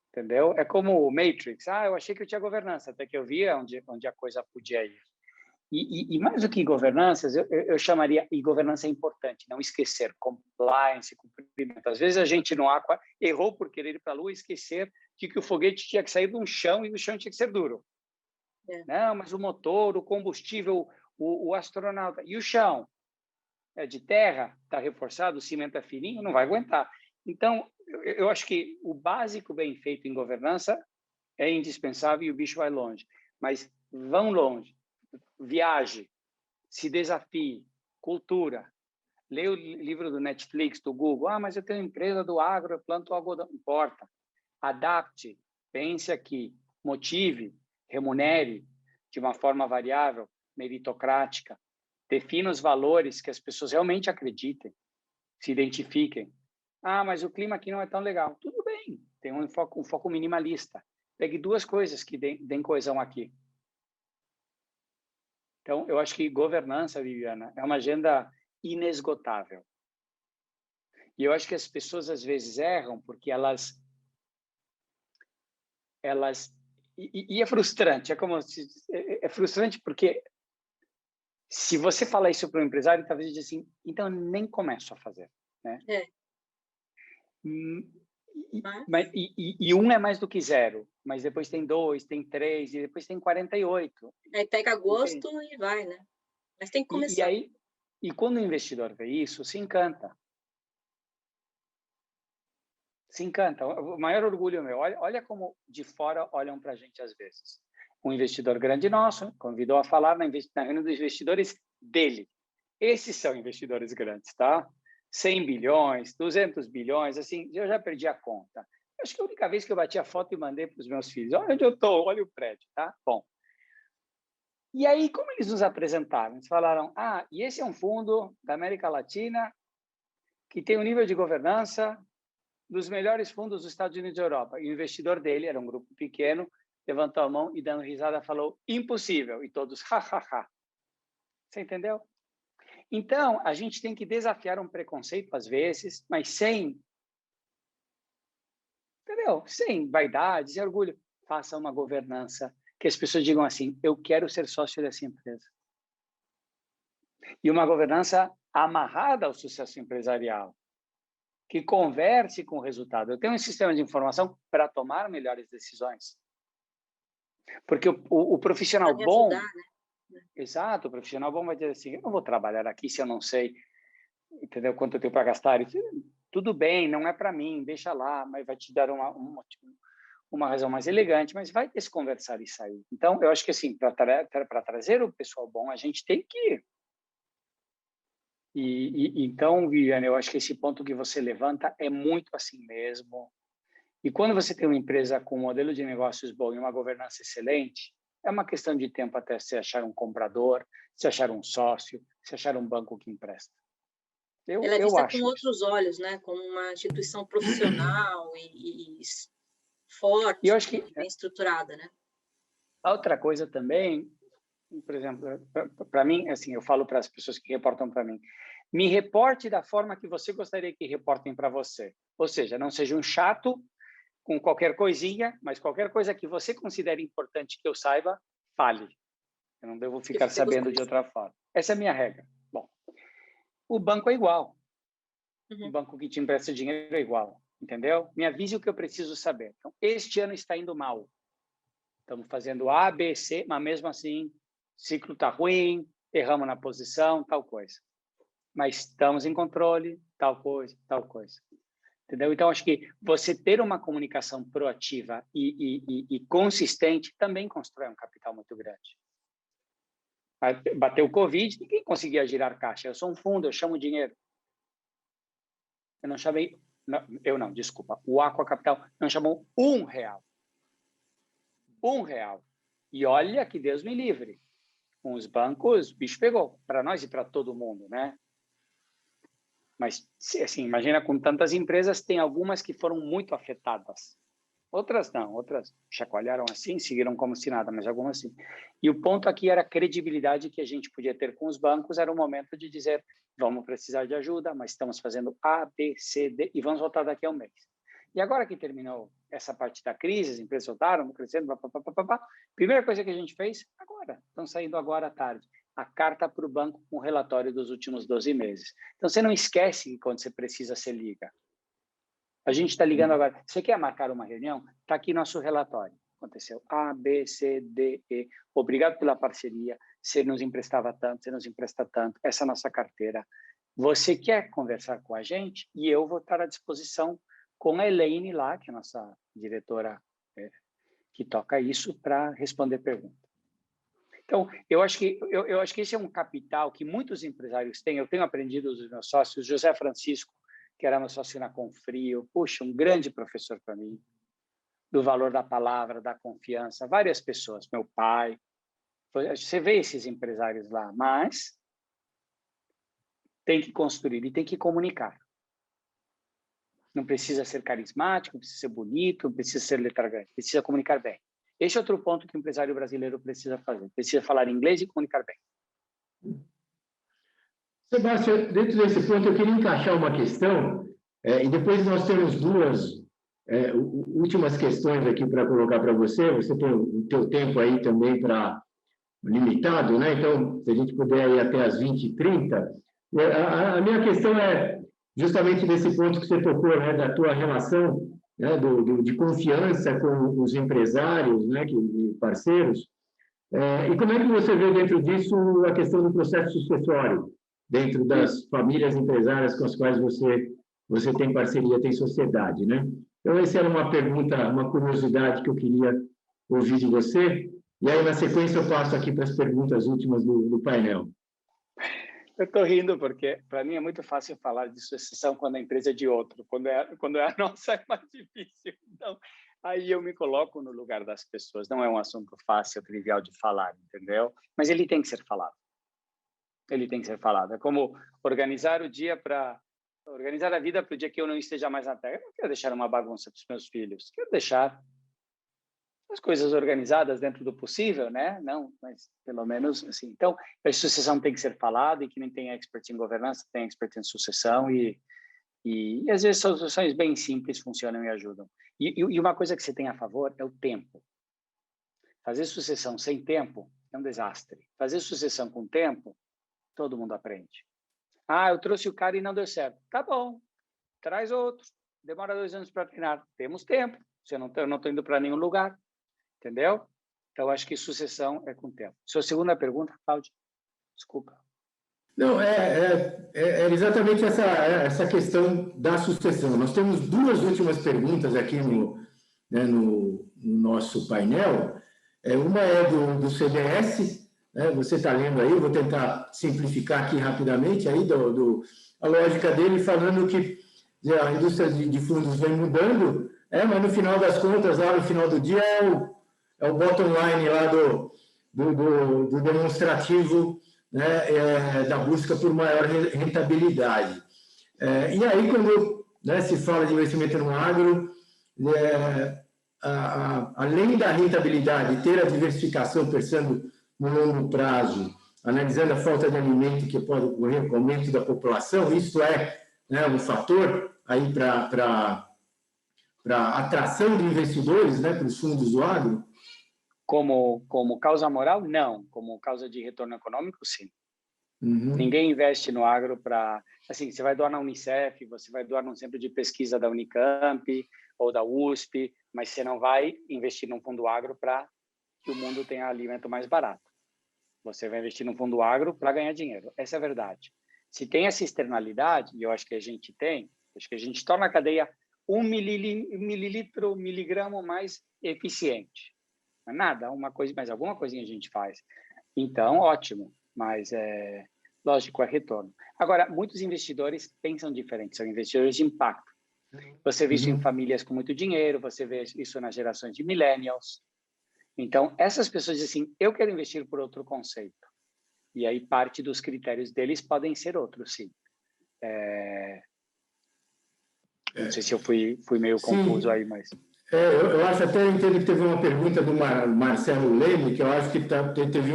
Entendeu? É como o Matrix. Eu achei que eu tinha governança, até que eu via onde a coisa podia ir. E mais do que governanças, eu chamaria, e governança é importante, não esquecer, compliance, cumprimento. Às vezes a gente no Aqua errou por querer ir para a Lua e esquecer de que o foguete tinha que sair de um chão e o chão tinha que ser duro. Não, mas o motor, o combustível, o astronauta, e o chão é de terra, está reforçado, o cimento é fininho, não vai aguentar. Então, eu acho que o básico bem feito em governança é indispensável e o bicho vai longe. Mas vão longe. Viaje, se desafie, cultura. Leia o livro do Netflix, do Google. Mas eu tenho empresa do agro, eu planto algodão. Não importa. Adapte, pense aqui, motive, remunere de uma forma variável, meritocrática. Defina os valores que as pessoas realmente acreditem, se identifiquem. Mas o clima aqui não é tão legal. Tudo bem, tem um foco minimalista. Pegue duas coisas que deem coesão aqui. Então, eu acho que governança, Viviana, é uma agenda inesgotável. E eu acho que as pessoas, às vezes, erram porque elas e é frustrante. É frustrante porque se você falar isso para um empresário, talvez ele diga assim, então eu nem começo a fazer. Né? E um é mais do que zero, mas depois tem 2, tem 3, e depois tem 48. Aí pega gosto e vai, né? Mas tem que começar. E quando o investidor vê isso, se encanta. Se encanta. O maior orgulho meu. Olha como de fora olham para a gente às vezes. Um investidor grande nosso convidou a falar na reunião dos investidores dele. Esses são investidores grandes, tá? 100 bilhões, 200 bilhões, assim, eu já perdi a conta. Acho que a única vez que eu bati a foto e mandei para os meus filhos, olha onde eu estou, olha o prédio, tá? Bom. E aí, como eles nos apresentaram? Eles falaram, e esse é um fundo da América Latina que tem um nível de governança dos melhores fundos dos Estados Unidos e Europa. E o investidor dele, era um grupo pequeno, levantou a mão e, dando risada, falou, impossível. E todos, ha, ha, ha. Você entendeu? Então, a gente tem que desafiar um preconceito, às vezes, mas sem, entendeu? Sem vaidade, sem orgulho. Faça uma governança que as pessoas digam assim, eu quero ser sócio dessa empresa. E uma governança amarrada ao sucesso empresarial, que converse com o resultado. Eu tenho um sistema de informação para tomar melhores decisões. Porque o profissional bom... Ajudar, né? Exato, o profissional bom vai dizer assim, eu não vou trabalhar aqui se eu não sei, entendeu, quanto eu tenho para gastar. E, tudo bem, não é para mim, deixa lá, mas vai te dar uma razão mais elegante, mas vai ter se conversar e sair. Então, eu acho que assim, para trazer o pessoal bom, a gente tem que ir. Então, Viviane, eu acho que esse ponto que você levanta é muito assim mesmo. E quando você tem uma empresa com um modelo de negócios bom e uma governança excelente, é uma questão de tempo até se achar um comprador, se achar um sócio, se achar um banco que empresta. Ela é vista com outros olhos, né? Como uma instituição profissional e forte, e eu acho que, bem estruturada, né? A outra coisa também, por exemplo, para mim, assim, eu falo para as pessoas que reportam para mim, me reporte da forma que você gostaria que reportem para você. Ou seja, não seja um chato com qualquer coisinha, mas qualquer coisa que você considere importante que eu saiba, fale. Eu não devo ficar sabendo de outra forma. Essa é a minha regra. Bom, o banco é igual. O banco que te empresta dinheiro é igual, entendeu? Me avise o que eu preciso saber. Então, este ano está indo mal. Estamos fazendo A, B, C, mas mesmo assim, o ciclo está ruim, erramos na posição, tal coisa. Mas estamos em controle, tal coisa, tal coisa. Entendeu? Então, acho que você ter uma comunicação proativa e consistente também constrói um capital muito grande. Bateu o Covid, ninguém conseguia girar caixa. Eu sou um fundo, eu chamo dinheiro. Eu não chamei... Não, desculpa. O Aqua Capital não chamou R$1. R$1. E olha que Deus me livre. Com os bancos, o bicho pegou. Para nós e para todo mundo, né? Mas, assim, imagina, com tantas empresas, tem algumas que foram muito afetadas. Outras não, outras chacoalharam assim, seguiram como se nada, mas algumas sim. E o ponto aqui era a credibilidade que a gente podia ter com os bancos, era o momento de dizer, vamos precisar de ajuda, mas estamos fazendo A, B, C, D, e vamos voltar daqui a um mês. E agora que terminou essa parte da crise, as empresas voltaram, crescendo, primeira coisa que a gente fez, agora, estão saindo agora à tarde, a carta para o banco com o relatório dos últimos 12 meses. Então, você não esquece que quando você precisa, você liga. A gente está ligando agora. Você quer marcar uma reunião? Está aqui nosso relatório. Aconteceu A, B, C, D, E. Obrigado pela parceria. Você nos emprestava tanto, você nos empresta tanto. Essa é a nossa carteira. Você quer conversar com a gente? E eu vou estar à disposição com a Elaine lá, que é a nossa diretora que toca isso, para responder perguntas. Então, eu acho que esse é um capital que muitos empresários têm. Eu tenho aprendido dos meus sócios, José Francisco, que era meu sócio na Confrio, puxa, um grande professor para mim, do valor da palavra, da confiança, várias pessoas, meu pai. Você vê esses empresários lá, mas tem que construir e tem que comunicar. Não precisa ser carismático, não precisa ser bonito, não precisa ser letra grande, precisa comunicar bem. Esse é outro ponto que o empresário brasileiro precisa fazer. Precisa falar inglês e comunicar bem. Sebastião, dentro desse ponto, eu queria encaixar uma questão, e depois nós temos duas últimas questões aqui para colocar para você. Você tem o teu tempo aí também para limitado, né? Então, se a gente puder ir até as 20h30. A minha questão é justamente nesse ponto que você tocou, né, da tua relação, né, de confiança com os empresários, né, parceiros. E como é que você vê dentro disso a questão do processo sucessório, dentro das famílias empresárias com as quais você tem parceria, tem sociedade, né? Então, essa era uma pergunta, uma curiosidade que eu queria ouvir de você. E aí, na sequência, eu passo aqui para as perguntas últimas do painel. Eu estou rindo porque, para mim, é muito fácil falar de sucessão quando a empresa é de outro. Quando é a nossa, é mais difícil. Então, aí eu me coloco no lugar das pessoas. Não é um assunto fácil, trivial de falar, entendeu? Mas ele tem que ser falado. Ele tem que ser falado. É como organizar o dia para... Organizar a vida para o dia que eu não esteja mais na Terra. Eu não quero deixar uma bagunça para os meus filhos. Quero deixar as coisas organizadas dentro do possível, né? Não, mas pelo menos assim. Então, a sucessão tem que ser falada, e que nem tem expert em governança, tem expert em sucessão, e às vezes soluções bem simples funcionam e ajudam. E uma coisa que você tem a favor é o tempo. Fazer sucessão sem tempo é um desastre. Fazer sucessão com tempo, todo mundo aprende. Ah, eu trouxe o cara e não deu certo. Tá bom, traz outro. Demora 2 anos para treinar. Temos tempo. Eu não estou indo para nenhum lugar. Entendeu? Então, acho que sucessão é com tempo. Sua segunda pergunta, Cláudio? Desculpa. Não, é exatamente essa questão da sucessão. Nós temos duas últimas perguntas aqui no nosso painel. Uma é do CDS, né? Você está lendo aí, eu vou tentar simplificar aqui rapidamente aí a lógica dele, falando que a indústria de fundos vem mudando, mas no final das contas, lá no final do dia, é o bottom line lá do demonstrativo, né, da busca por maior rentabilidade. E aí, quando se fala de investimento no agro, além da rentabilidade, ter a diversificação pensando no longo prazo, analisando a falta de alimento que pode ocorrer com o aumento da população, isso um fator aí para atração de investidores, para os fundos do agro? Como causa moral, não. Como causa de retorno econômico, sim. Uhum. Ninguém investe no agro para... Assim, você vai doar na Unicef, você vai doar num centro de pesquisa da Unicamp ou da USP, mas você não vai investir num fundo agro para que o mundo tenha alimento mais barato. Você vai investir no fundo agro para ganhar dinheiro. Essa é a verdade. Se tem essa externalidade, e eu acho que a gente tem, acho que a gente torna a cadeia miligramo mais eficiente. Não é nada, uma coisa, mas alguma coisinha a gente faz. Então, ótimo, mas lógico, é retorno. Agora, muitos investidores pensam diferente, são investidores de impacto. Você vê isso em famílias com muito dinheiro, você vê isso nas gerações de millennials. Então, essas pessoas dizem assim, eu quero investir por outro conceito. E aí, parte dos critérios deles podem ser outros, sim. Não sei se eu fui meio confuso aí, mas... Eu acho até, eu entendo que teve uma pergunta do Marcelo Leme, que eu acho que teve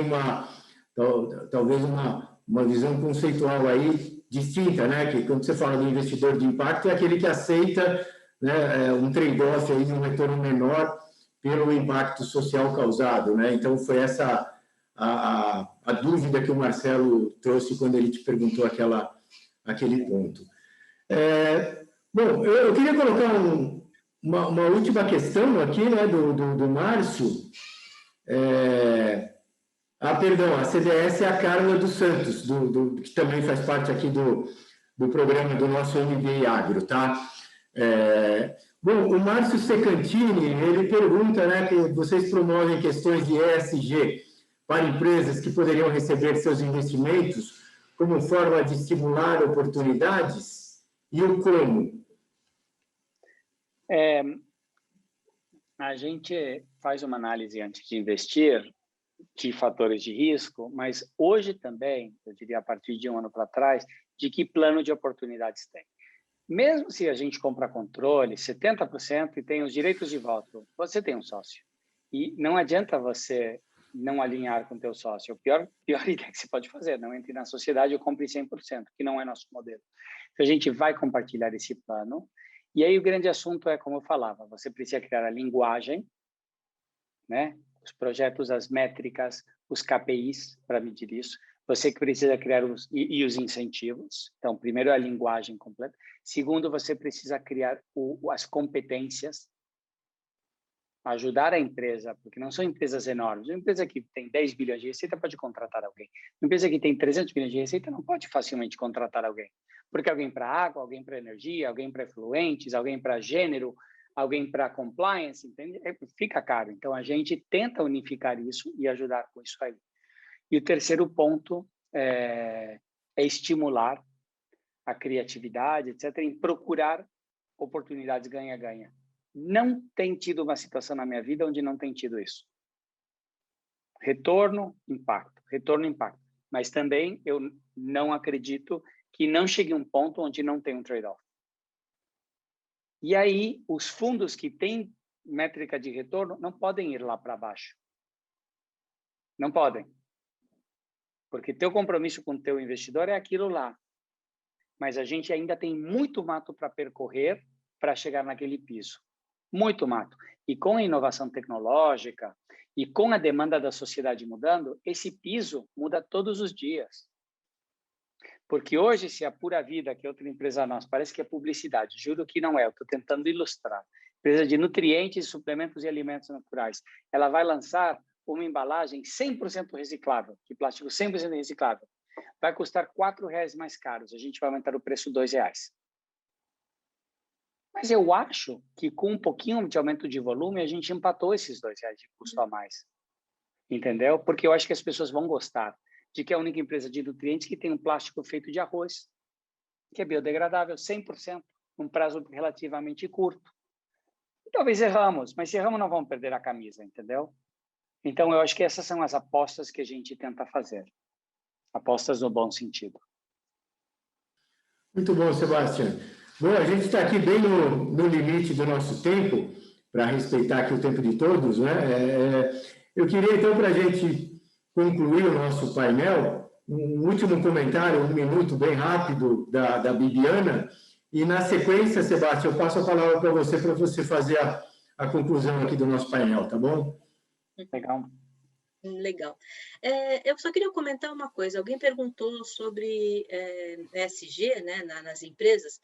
talvez uma visão conceitual aí distinta, né? Que quando você fala do investidor de impacto, é aquele que aceita, né, um trade-off aí, um retorno menor pelo impacto social causado, né? Então, foi essa a dúvida que o Marcelo trouxe quando ele te perguntou aquele ponto. Bom, eu queria colocar uma última questão aqui, né, do Márcio. Perdão, a CDS é a Carla dos Santos, que também faz parte aqui do programa do nosso MBA Agro, tá? Bom, o Márcio Secantini, ele pergunta, né, que vocês promovem questões de ESG para empresas que poderiam receber seus investimentos como forma de estimular oportunidades, e o como? A gente faz uma análise antes de investir de fatores de risco, mas hoje também, eu diria a partir de um ano para trás, de que plano de oportunidades tem. Mesmo se a gente compra controle, 70% e tem os direitos de voto, você tem um sócio. E não adianta você não alinhar com o teu sócio. A pior ideia que você pode fazer, não entre na sociedade ou compre 100%, que não é nosso modelo. Então, a gente vai compartilhar esse plano. E aí o grande assunto é, como eu falava, você precisa criar a linguagem, né? Os projetos, as métricas, os KPIs para medir isso. Você que precisa criar os incentivos. Então, primeiro, a linguagem completa. Segundo, você precisa criar as competências, ajudar a empresa, porque não são empresas enormes. Uma empresa que tem 10 bilhões de receita pode contratar alguém. Uma empresa que tem 300 bilhões de receita não pode facilmente contratar alguém. Porque alguém para água, alguém para energia, alguém para efluentes, alguém para gênero, alguém para compliance, entende? Fica caro. Então, a gente tenta unificar isso e ajudar com isso aí. E o terceiro ponto é estimular a criatividade, etc., em procurar oportunidades ganha-ganha. Não tem tido uma situação na minha vida onde não tem tido isso. Retorno, impacto. Retorno, impacto. Mas também eu não acredito que não chegue um ponto onde não tem um trade-off. E aí, os fundos que têm métrica de retorno não podem ir lá para baixo. Não podem. Porque teu compromisso com o teu investidor é aquilo lá. Mas a gente ainda tem muito mato para percorrer para chegar naquele piso. Muito mato. E com a inovação tecnológica e com a demanda da sociedade mudando, esse piso muda todos os dias. Porque hoje, se a Pura Vida, que é outra empresa nossa, parece que é publicidade, juro que não é, eu estou tentando ilustrar. Empresa de nutrientes, suplementos e alimentos naturais. Ela vai lançar uma embalagem 100% reciclável, de plástico 100% reciclável. Vai custar R$4 mais caros, a gente vai aumentar o preço R$2. Mas eu acho que com um pouquinho de aumento de volume, a gente empatou esses R$2 de custo a mais. Entendeu? Porque eu acho que as pessoas vão gostar de que é a única empresa de nutrientes que tem um plástico feito de arroz, que é biodegradável 100%, num prazo relativamente curto. E talvez erramos, mas se erramos não vamos perder a camisa, entendeu? Então, eu acho que essas são as apostas que a gente tenta fazer. Apostas no bom sentido. Muito bom, Sebastião. Bom, a gente está aqui bem no limite do nosso tempo, para respeitar aqui o tempo de todos, né? Eu queria, então, para a gente concluir o nosso painel, um último comentário, 1 minuto, bem rápido, da Bibiana, e, na sequência, Sebastião, eu passo a palavra para você fazer a conclusão aqui do nosso painel, tá bom? Legal. Legal. Eu só queria comentar uma coisa. Alguém perguntou sobre ESG, né, nas empresas.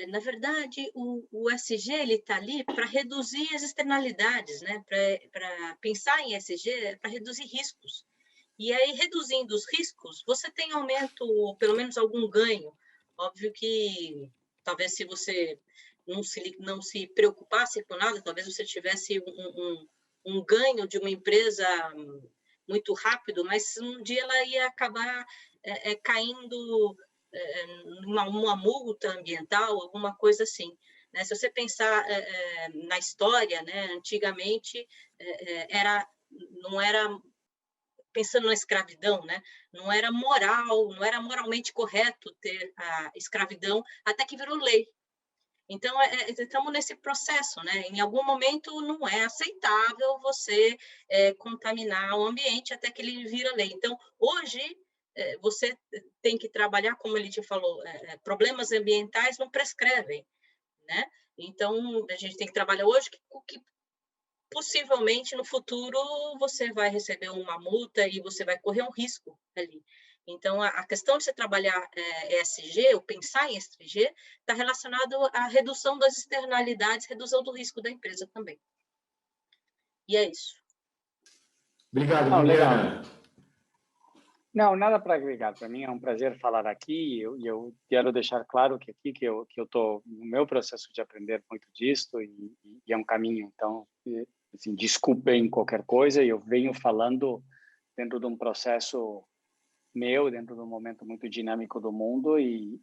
Na verdade, o ESG está ali para reduzir as externalidades, né? Para pensar em ESG, para reduzir riscos. E aí, reduzindo os riscos, você tem aumento, ou pelo menos algum ganho. Óbvio que, talvez, se você não se preocupasse com nada, talvez você tivesse um ganho de uma empresa muito rápido, mas um dia ela ia acabar caindo numa multa ambiental, alguma coisa assim. Né? Se você pensar na história, né, antigamente não era, pensando na escravidão, né, não era moralmente correto ter a escravidão, até que virou lei. Então, estamos nesse processo, né? Em algum momento não é aceitável você contaminar o ambiente até que ele vira lei. Então, hoje, você tem que trabalhar, como ele te falou, problemas ambientais não prescrevem, né? Então, a gente tem que trabalhar hoje que possivelmente no futuro você vai receber uma multa e você vai correr um risco ali. Então, a questão de você trabalhar ESG, ou pensar em ESG, está relacionado à redução das externalidades, redução do risco da empresa também. E é isso. Obrigado, Juliana. Não, nada para agregar. Para mim é um prazer falar aqui. Eu quero deixar claro que aqui que eu estou no meu processo de aprender muito disto e é um caminho. Então, assim, desculpem qualquer coisa. Eu venho falando dentro de um processo meu, dentro de um momento muito dinâmico do mundo e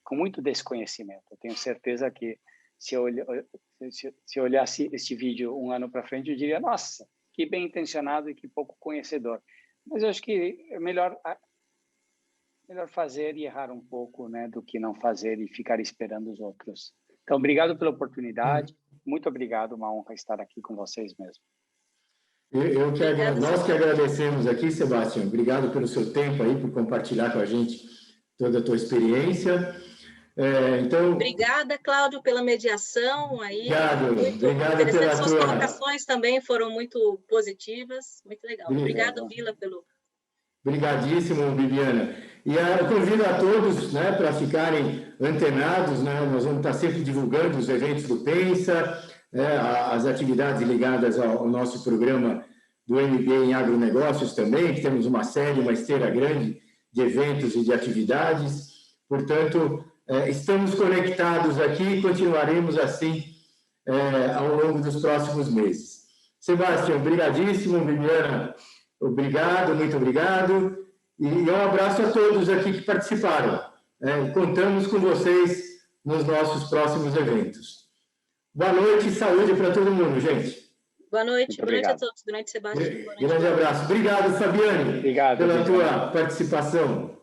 com muito desconhecimento. Eu tenho certeza que se eu olhasse este vídeo um ano para frente, eu diria, nossa, que bem intencionado e que pouco conhecedor. Mas eu acho que é melhor fazer e errar um pouco, né, do que não fazer e ficar esperando os outros. Então, obrigado pela oportunidade. Muito obrigado, uma honra estar aqui com vocês mesmo. Nós que agradecemos aqui, Sebastião. Obrigado pelo seu tempo aí, por compartilhar com a gente toda a tua experiência. Então, obrigada, Cláudio, pela mediação. Aí, obrigado pela suas colocações também foram muito positivas. Muito legal. Obrigado, Vila, pelo... Obrigadíssimo, Viviana. E eu convido a todos, né, para ficarem antenados, né? Nós vamos estar sempre divulgando os eventos do Pensa, as atividades ligadas ao nosso programa do MBA em Agronegócios também, que temos uma esteira grande de eventos e de atividades. Portanto, estamos conectados aqui e continuaremos assim ao longo dos próximos meses. Sebastião, obrigadíssimo. Viviana, obrigado, muito obrigado. E um abraço a todos aqui que participaram. Contamos com vocês nos nossos próximos eventos. Boa noite e saúde para todo mundo, gente. Boa noite. Boa noite a todos. Grande Sebastião. Grande abraço. Obrigado, Fabiane, pela tua participação.